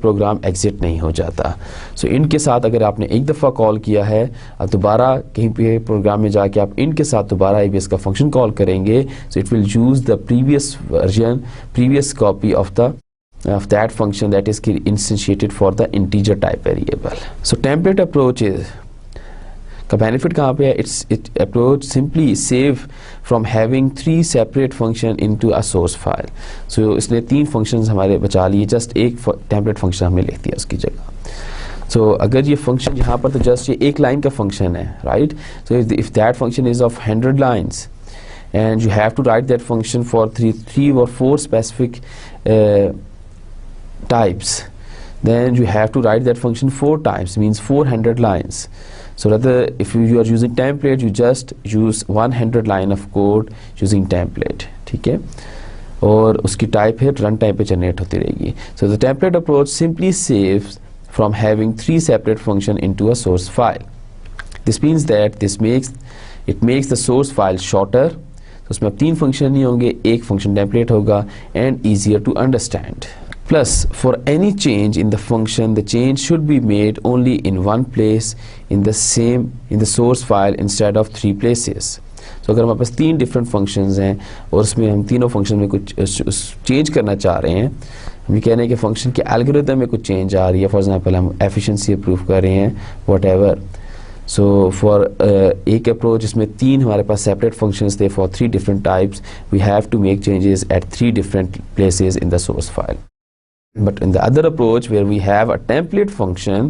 प्रोग्राम एग्जिट नहीं हो जाता। सो इन के साथ अगर आपने एक दफ़ा कॉल किया है, अब दोबारा कहीं पे प्रोग्राम में जाके आप इन के साथ दोबारा ABS का फंक्शन कॉल करेंगे, so it will use the previous copy of that function that is instantiated for the integer type variable. So template approach का benefit कहाँ पे है? It approach simply save from having 3 separate function into a source file. So इसने 3 functions हमारे बचा लिए, just एक template function हमने लिख दिया उसकी जगह। So अगर ये function यहाँ पर तो just ये एक line का function है, right? So if that function is of 100 lines and you have to write that function for 3 or 4 specific types, then you have to write that function 4 times, means 400 lines. So rather, if you are using template, you just use 100 line of code using template, ठीक है, और उसकी type है run time पे generate होती रहेगी। So the template approach simply saves from having 3 separate function into a source file. This means that it makes the source file shorter. तो उसमें अब 3 function नहीं होंगे, एक function template होगा and easier to understand. Plus, for any change in the function, the change should be made only in one place in the source file instead of 3 places. So अगर हमारे पास 3 different functions हैं और उसमें हम तीनों function में कुछ change करना चाह रहे हैं, हम ये कह रहे हैं कि function के algorithm में कुछ change आ रही है, for example हम efficiency improve कर रहे हैं, whatever. So for एक approach जिसमें 3 हमारे पास separate functions थे for 3 different types, we have to make changes at 3 different places in the source file. But in the other approach where we have a template function,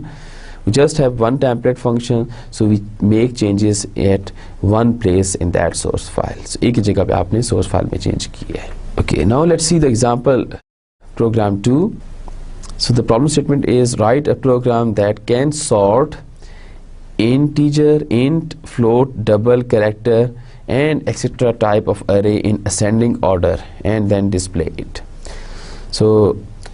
we just have one template function, so we make changes at one place in that source file. So एक ही जगह पे आपने source file में change किया है। Okay, now let's see the example program 2. So the problem statement is write a program that can sort integer, int, float, double, character and etc. type of array in ascending order and then display it. So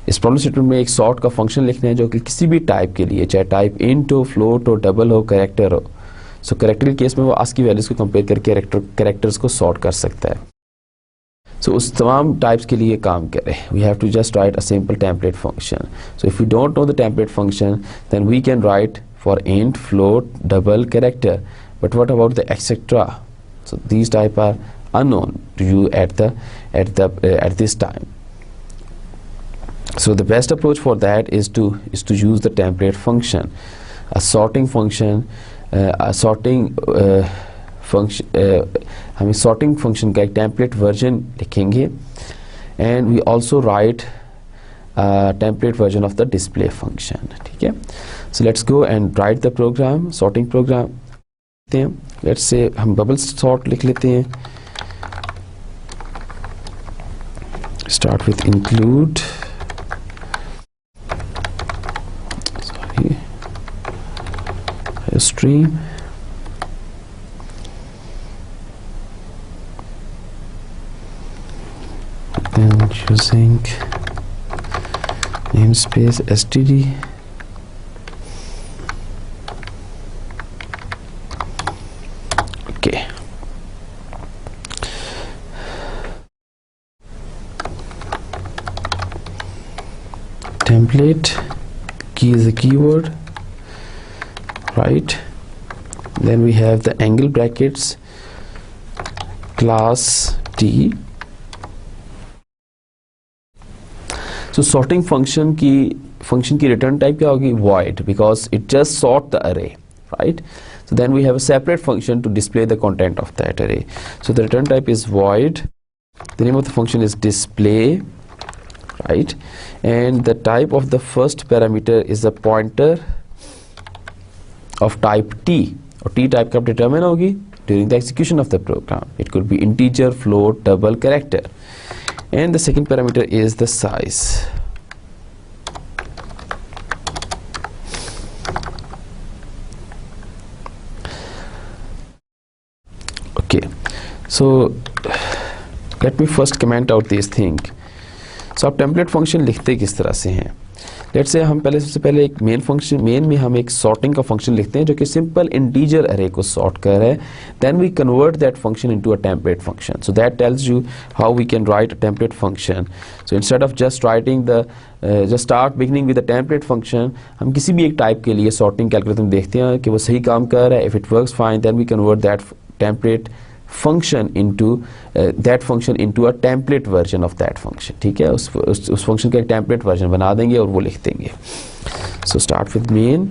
इस problem statement में एक sort का function लिखना है जो कि किसी भी टाइप के लिए, चाहे टाइप इंट हो, फ्लोट हो, डबल हो, कैरेक्टर हो। सो कैरेक्टर के केस में वो आस्की वैल्यूज को कंपेयर करके कैरेक्टर्स को सॉर्ट कर सकता है। सो उस तमाम टाइप्स के लिए काम करें, we have to just write a simple template function. So if you don't know the template function then we can write for int, float, double, character, but what about the etcetera? So these type are unknown to you at this time. So the best approach for that is to use the template function, a sorting function, हमें sorting function का एक template version लिखेंगे and we also write a template version of the display function, ठीक है। So let's go and write the program, sorting program। Let's say हम bubble sort लिख लेते हैं। Start with include stream, then using namespace std, okay, template key is a keyword, right? Then we have the angle brackets, class T. So sorting function की return type क्या होगी? Void, because it just sort the array, right? So then we have a separate function to display the content of that array. So the return type is void. The name of the function is display, right? And the type of the first parameter is a pointer of type T, और T type का determine होगी during the execution of the program. It could be integer, float, double, character. And the second parameter is the size. Okay, so let me first comment out this thing. सो आप template function लिखते किस तरह से हैं? Let's say हम सबसे पहले एक मेन में हम एक सॉर्टिंग का फंक्शन लिखते हैं जो कि सिंपल इंटीजर अरे को सॉर्ट कर रहा है. Then we convert that function into a template function. So that tells you how we can write a template function. So instead of just writing just start beginning with a template function, हम किसी भी एक type के लिए sorting का algorithm देखते हैं कि वो सही काम कर रहा है. If it works fine, then we convert that template function into that function into a template version of that function. ठीक है, उस function का एक template version बना देंगे और वो लिख देंगे. So start with main.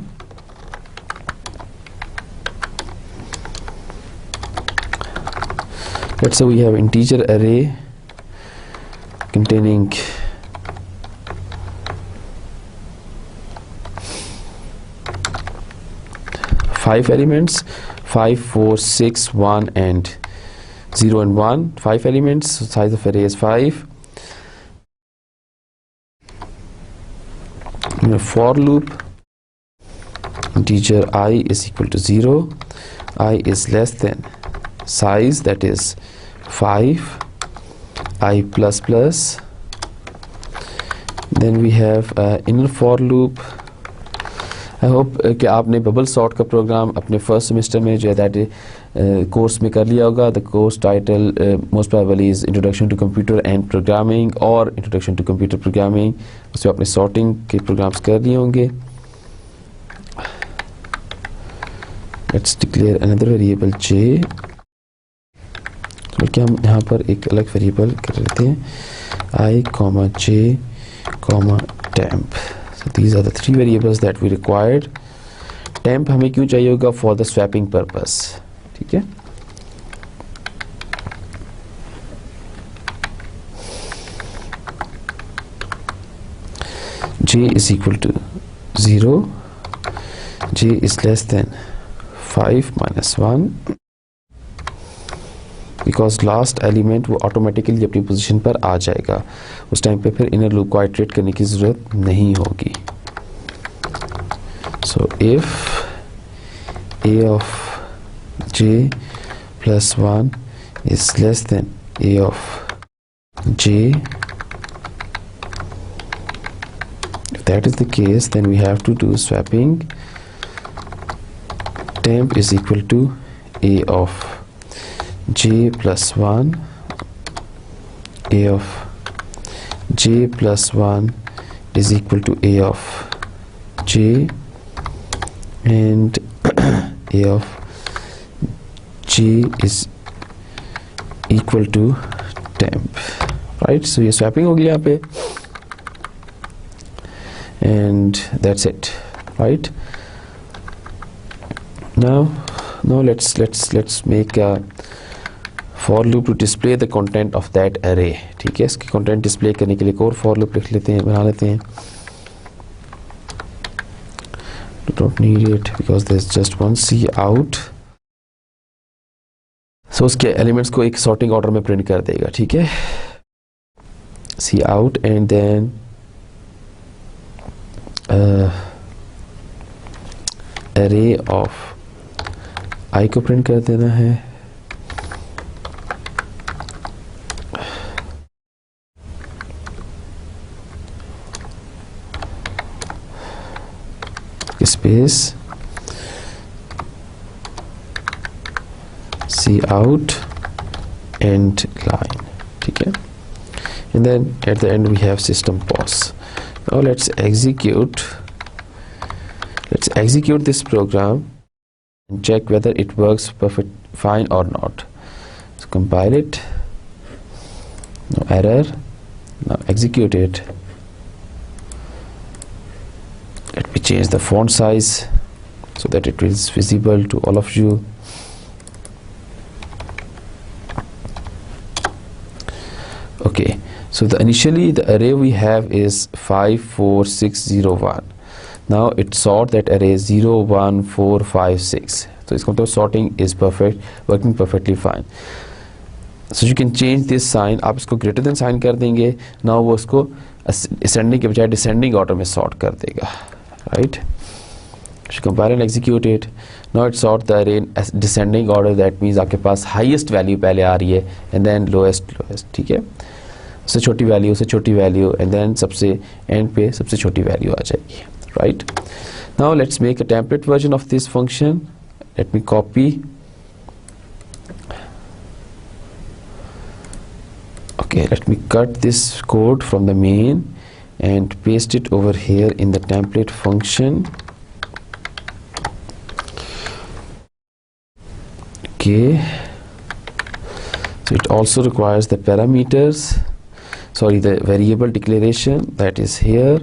Let's say we have integer array containing 5 elements, 5, 4, 6, 1 and 0 and 1, 5 elements, so size of array is 5. In a for loop, integer I is equal to 0, I is less than size, that is 5, I plus plus. Then we have inner for loop. I hope कि आपने bubble sort का program अपने first semester में जो है that course में कर लिया होगा. The course title most probably is introduction to computer and programming और इंट्रोडक्शन टू कंप्यूटर प्रोग्रामिंग. उसमें आपने सॉर्टिंग के प्रोग्राम्स कर लिए होंगे. Let's declare another variable j, बल्कि हम यहाँ पर एक अलग वेरिएबल कर लेते हैं i, j, temp. So these are the 3 variables that we required. temp हमें क्यों चाहिए होगा? for the swapping purpose. ठीक है, j is equal to 0, j is less than 5 minus 1, because last element वो ऑटोमेटिकली अपनी पोजीशन पर आ जाएगा. उस टाइम पे फिर इनर लूप को आइटरेट करने की ज़रूरत नहीं होगी. So if a of j plus 1 is less than a of j, if that is the case, then we have to do swapping. Temp is equal to a of j plus 1, a of j plus 1 is equal to a of j, and a of j is equal to temp. Right, so ये swapping होगी यहाँ पे, and that's it. Right, now let's make a for loop to display the content of that array. ठीक है, इसकी content display करने के लिए एक और for loop लिख लेते हैं, बना लेते हैं. We don't need it because there's just one C out. So उसके elements को एक sorting order में print कर देगा. ठीक है, C out and then array of I को print कर देना है. space C out and line. ठीक है, and then at the end we have system pause. Now let's execute this program and check whether it works fine or not. So compile it, no error. Now execute it. Let me change the font size so that it is visible to all of you. Okay, so initially the array we have is 5, 4, 6, 0, 1. Now it sort that array 0, 1, 4, 5, 6. So its control sorting is perfect, working perfectly fine. So you can change this sign. आप इसको greater than sign कर देंगे. Now वो उसको ascending के बजाय descending order में sort कर देगा. Right? So compile and execute it. Now it sort the array in descending order. That means आपके पास highest value पहले आ रही है and then lowest. ठीक है. सबसे छोटी वैल्यू से छोटी वैल्यू एंड देन सबसे एंड पे सबसे छोटी वैल्यू आ जाएगी, right. Now let's make a template version of this function. Let me copy. Okay, let me cut this code from the main and paste it over here in the template function. Okay, so it also requires the parameters, sorry, the variable declaration that is here.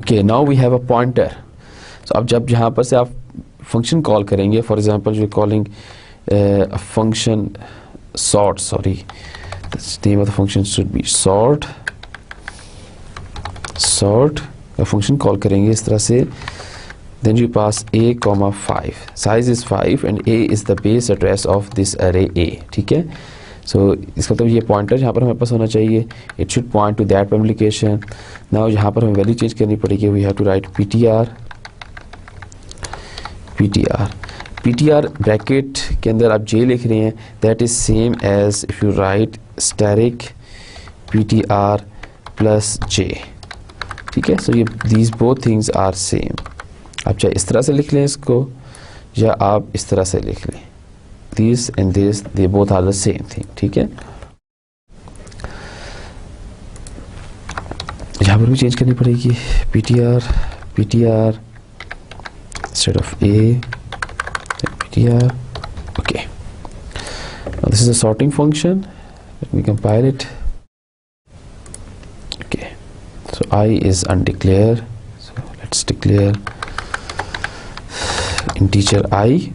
Okay, now we have a pointer. So अब जब यहाँ पर से आप function call करेंगे, for example you calling function sort, sorry, the name of the function should be sort का function call करेंगे इस तरह से. then you pass a, 5, size is 5 and a is the base address of this array a. ठीक है, सो इसका मतलब ये पॉइंटर यहाँ पर हमारे पास होना चाहिए. It should point to that publication. Now यहाँ पर हमें वैल्यू चेंज करनी पड़ेगी. We have to write ptr bracket के अंदर आप j लिख रहे हैं, that is same as if you write static ptr plus j. ठीक है, सो ये these both things are same. आप चाहे इस तरह से लिख लें इसको या आप इस तरह से लिख लें. This and this they both are the same thing. ठीक है, यहाँ पर भी चेंज करनी पड़ेगी. ptr instead of a, ptr. Okay, now this is a sorting function. Let me compile it. Okay, so I is undeclared, so let's declare integer I.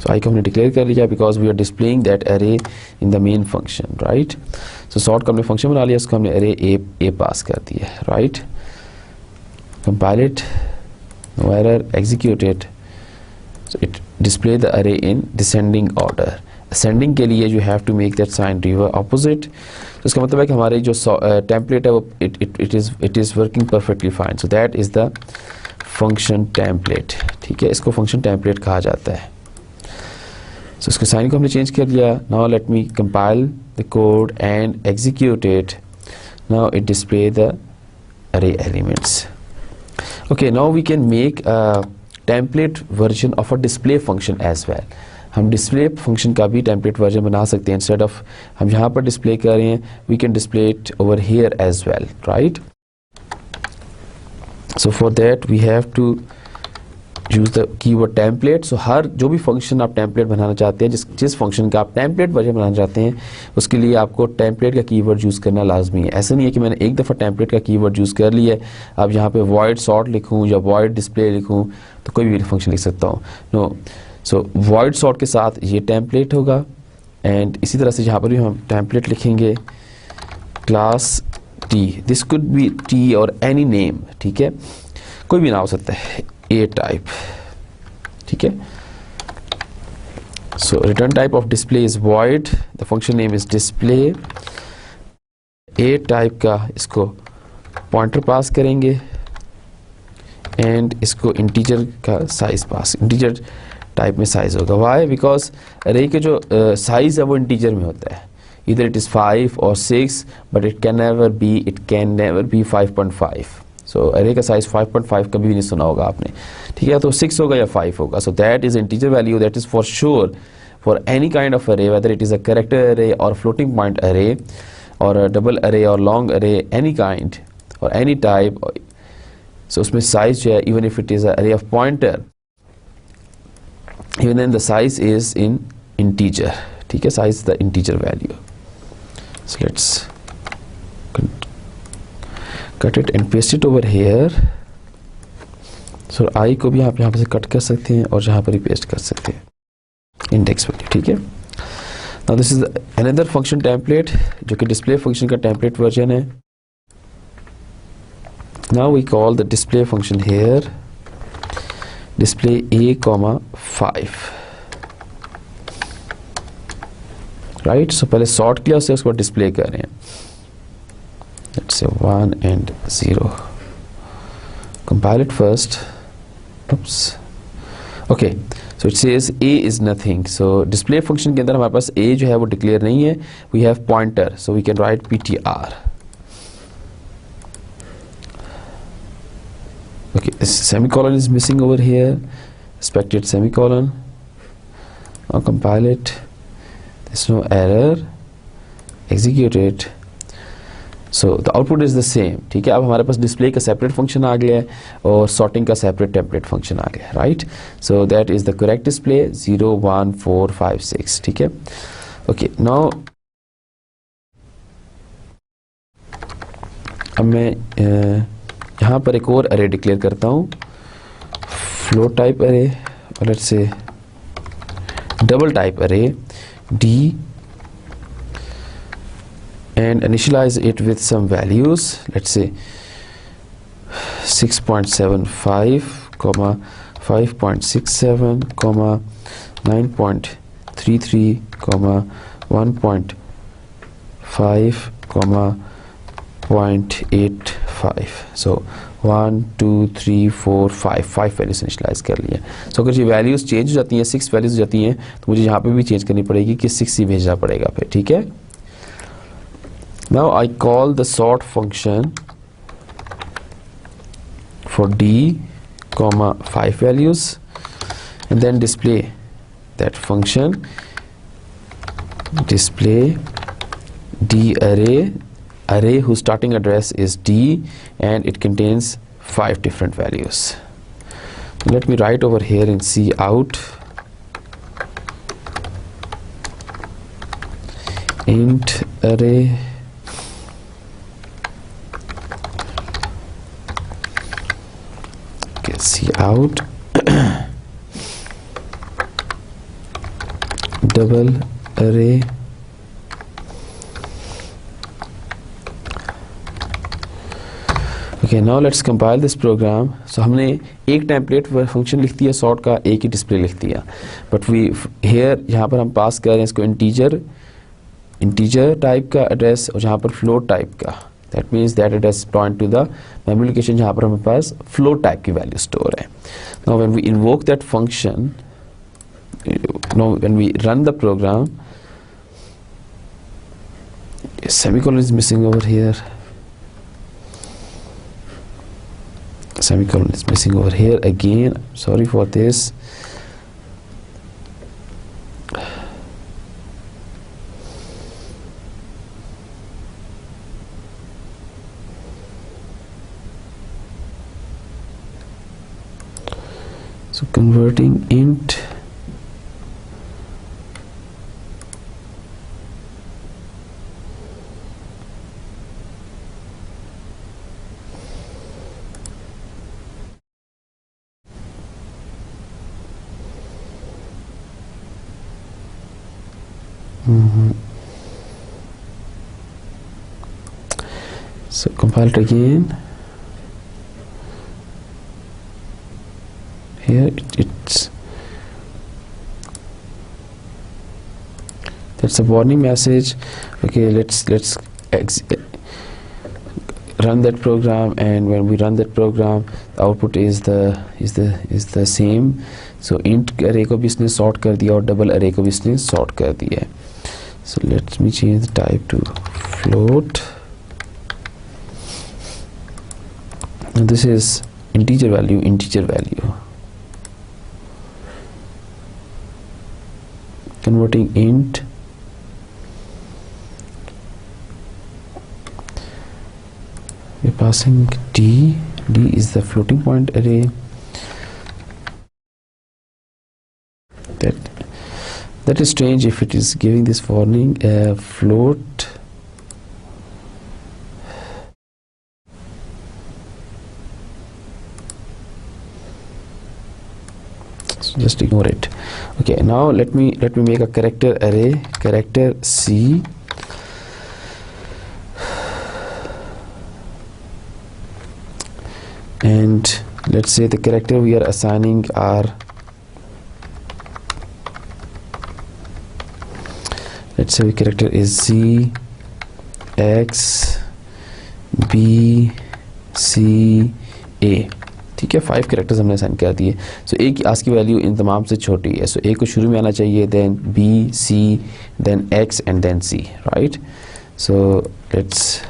So I को हमने declare कर लिया because we are displaying that array in the main function, right? So sort का हमने function बना लिया, उसको हमने array a pass कर दिया, right? Compile it. No error, execute it. So it display the array in descending order. Ascending के लिए you have to make that sign reverse opposite. तो इसका मतलब है कि हमारे जो template है वो it is working perfectly fine. So that is the function template. ठीक है, इसको function template कहा जाता है. So इसके sign को हमने change कर लिया. Now let me compile the code and execute it. Now it display the array elements. Okay, now we can make a template version of a display function as well. हम display function का भी template version बना सकते हैं. Instead of हम यहाँ पर display कर रहे हैं, we can display it over here as well, right? So for that we have to use the keyword template. So हर जो भी function आप template बनाना चाहते हैं, जिस function का आप template version बनाना चाहते हैं, उसके लिए आपको template का keyword use करना लाजमी है. ऐसा नहीं है कि मैंने एक दफ़ा template का keyword use कर लिया है, अब यहाँ पे void sort लिखूँ या void display लिखूँ तो कोई भी function लिख सकता हूँ. No, so void sort के साथ ये template होगा and इसी तरह से यहाँ पर भी हम template लिखेंगे class t. This could be t or any name. ठीक है, कोई भी नाम हो सकता है. A type. ठीक है, so return type of display is void. The function name is display. A type का इसको pointer pass करेंगे and इसको integer का size pass. Integer type में size होगा. Why? Because array के जो size है वो integer में होता है. Either it is 5 or 6, but it can never be 5.5. So array का size 5.5 कभी भी नहीं सुना होगा आपने. ठीक है, तो 6 होगा या 5 होगा. So that is integer value. That is for sure for any kind of array, whether it is a character array or floating point array or a double array or long array, any kind or any type. So उसमें size जो है, even if it is an array of pointer, even then the size is in integer. ठीक है, size is the integer value. So let's cut it and paste it over here. So I को भी आप यहाँ पर से cut कर सकते हैं और यहाँ पर ही पेस्ट कर सकते हैं इंडेक्स वैल्यू. ठीक है, now this is another function template जो कि display function का template version है. Now we call the display function here display a, 5. right, so पहले sort किया उससे उसको display कर रहे हैं. Let's say 1 and 0. Compile it first. Oops. Okay, so it says a is nothing. So display function के अंदर हमारे पास a जो है वो डिक्लेयर नहीं है. We have pointer, so we can write ptr. Okay, semicolon is missing over here, expected semicolon. Now compile it. There's no error. Execute it. So the output is the same. ठीक है, अब हमारे पास display का separate function आ गया है और sorting का separate template function आ गया है, right. So that is the correct display 0 1 4 5 6. ठीक है. ओके, नाउ अब मैं यहाँ पर एक और अरे डिक्लेयर करता हूँ, फ्लोट टाइप अरे, और लेट्स से डबल टाइप अरे d, and initialize it with some values. Let's say 6.75 comma 5.67 comma 9.33 comma 1.5 comma 0.85. so 1 2 3 4 5 values initialise कर लिए. सो अगर ये वैल्यूज चेंज हो जाती हैं, 6 वैल्यूज हो जाती हैं, तो मुझे यहाँ पे भी चेंज करनी पड़ेगी कि 6 ही भेजना पड़ेगा फिर. ठीक है. Now I call the sort function for d comma 5 values and then display that function, display d array whose starting address is d and it contains 5 different values. Let me write over here in cout int array cout double array okay. Now let's compile this program. So हमने एक template function लिख दिया sort का, एक ही display लिख दिया, but we hair यहाँ पर हम पास कर रहे हैं इसको इंटीजर टाइप का एड्रेस और जहाँ पर फ्लोट टाइप का. That means that address point to the memory location जहाँ पर हमारे पास float type की value store है. Now when we invoke that function, when we run the program, a semicolon is missing over here. Semicolon is missing over here again. Sorry for this. So converting int so compile it again. Here it's that's a warning message. Okay, let's run that program, and when we run that program the output is the same. So int array को भी इसने sort कर दिया और double array को भी इसने sort कर दिया है. So let me change the type to float, and this is integer value. Converting int we're passing d is the floating point array. That is strange if it is giving this warning float. So just ignore it. Okay, now let me make a character array, character C, and let's say the character we are assigning are, let's say the character is Z, X, B, C, A. ठीक है, 5 characters हमने assign कर दिए। सो ए की आज की value in तमाम से छोटी है, सो ए को शुरू में आना चाहिए, then B, C, then X and then C, right. So let's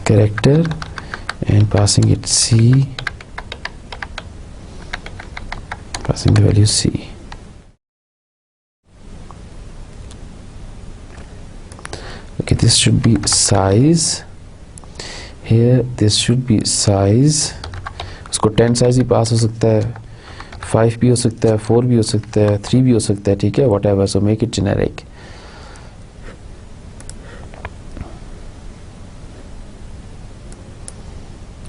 character and passing it C, passing the value C. Okay, this should be size here, this should be size, उसको 10 साइज ही पास हो सकता है, 5 भी हो सकता है, 4 भी हो सकता है, 3 भी हो सकता है, ठीक है, whatever, so make it generic.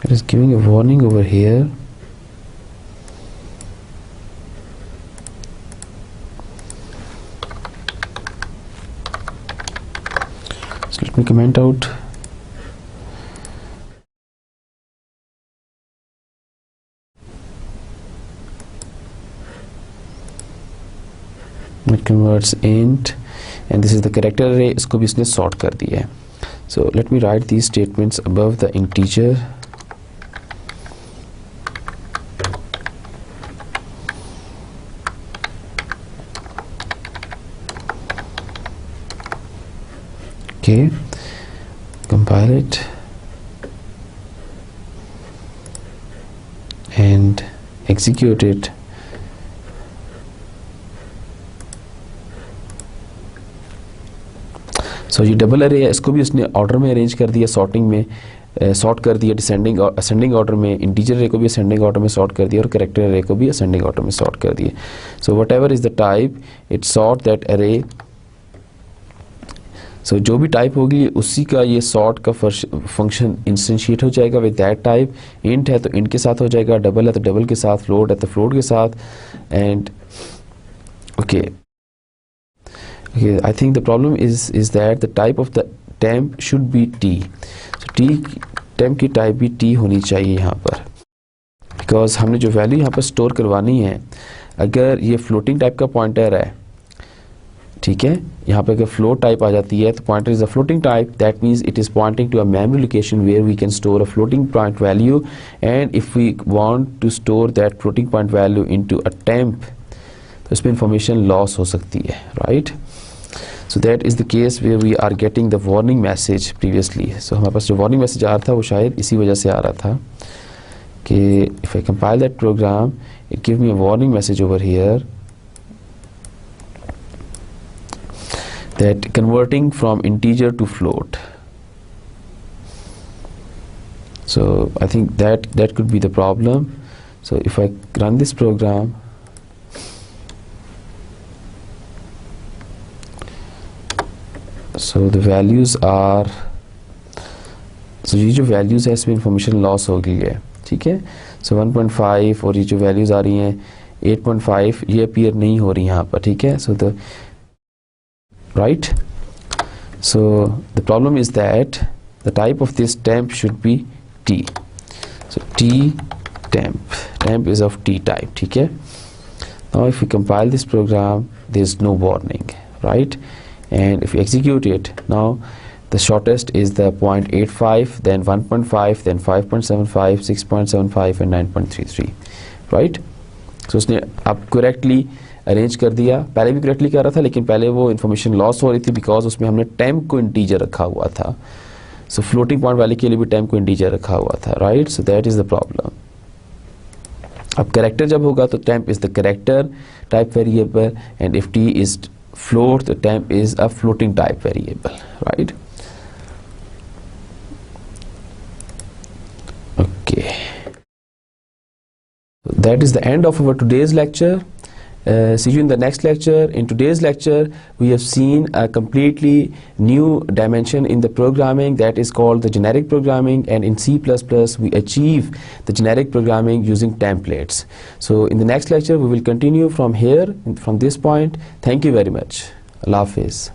It is giving a warning over here. So let me comment out. It converts int and this is the character array, इसको भी इसने sort कर दिया है. So let me write these statements above the integer. Okay, compile it and execute it. So ये double अरे है, इसको भी उसने ऑर्डर में अरेंज कर दिया, सॉर्टिंग में सॉर्ट कर दिया, डिसेंडिंग और असेंडिंग ऑर्डर में, इंटीजर अरे को भी असेंडिंग ऑर्डर में सॉर्ट कर दिया और कैरेक्टर अरे को भी असेंडिंग ऑर्डर में सॉर्ट कर दिया. So what ever is the type it sort that अरे. सो जो भी टाइप होगी उसी का ये सॉर्ट का फंक्शन इंस्टेंशिएट हो जाएगा विद दैट टाइप. इंट है तो इंट के साथ हो जाएगा, डबल है तो डबल के साथ, फ्लोट है तो फ्लोट के साथ. And okay, I think the problem is that the type of the temp should be t. So t temp की टाइप भी t होनी चाहिए यहाँ पर, बिकॉज हमने जो वैल्यू यहाँ पर स्टोर करवानी है, अगर ये फ्लोटिंग टाइप का पॉइंटर है, ठीक है, यहाँ पर अगर फ्लोट टाइप आ जाती है तो pointer is a floating type, that means it is pointing to a memory location where we can store a floating point value. And if we want to store that floating point value into a temp तो इसमें information loss हो सकती है, right. So that is the case where we are getting the warning message previously. So हमारे पास जो warning message आ रहा था वो शायद इसी वजह से आ रहा था कि if I compile that program, it give me a warning message over here that converting from integer to float. So I think that could be the problem. So if I run this program, so the values are, so ये जो values है इसमें information loss हो गई है, ठीक है. So 1.5 और ये जो values आ रही हैं 8.5 ये appear नहीं हो रही यहाँ पर, ठीक है. So the right, so the problem is that the type of this temp should be t. So t temp is of t type, ठीक है. Now if we compile this program, there is no warning, right. And if you execute it, now the shortest is the 0.85, then 1.5, then 5.75, 6.75 and 9.33, right. So उसने अब correctly arrange कर दिया. पहले भी correctly कर रहा था लेकिन पहले वो information loss हो रही थी because उसमें हमने temp को integer रखा हुआ था. So floating point वाले के लिए भी temp को integer रखा हुआ था, right. So that is the problem. अब character जब होगा तो temp is the character type variable and if t is float, the temp is a floating type variable, right. Okay, so that is the end of our today's lecture. See you in the next lecture. In today's lecture we have seen a completely new dimension in the programming that is called the generic programming, and in C++ we achieve the generic programming using templates. So in the next lecture we will continue from here, from this point. Thank you very much. Allah Hafiz.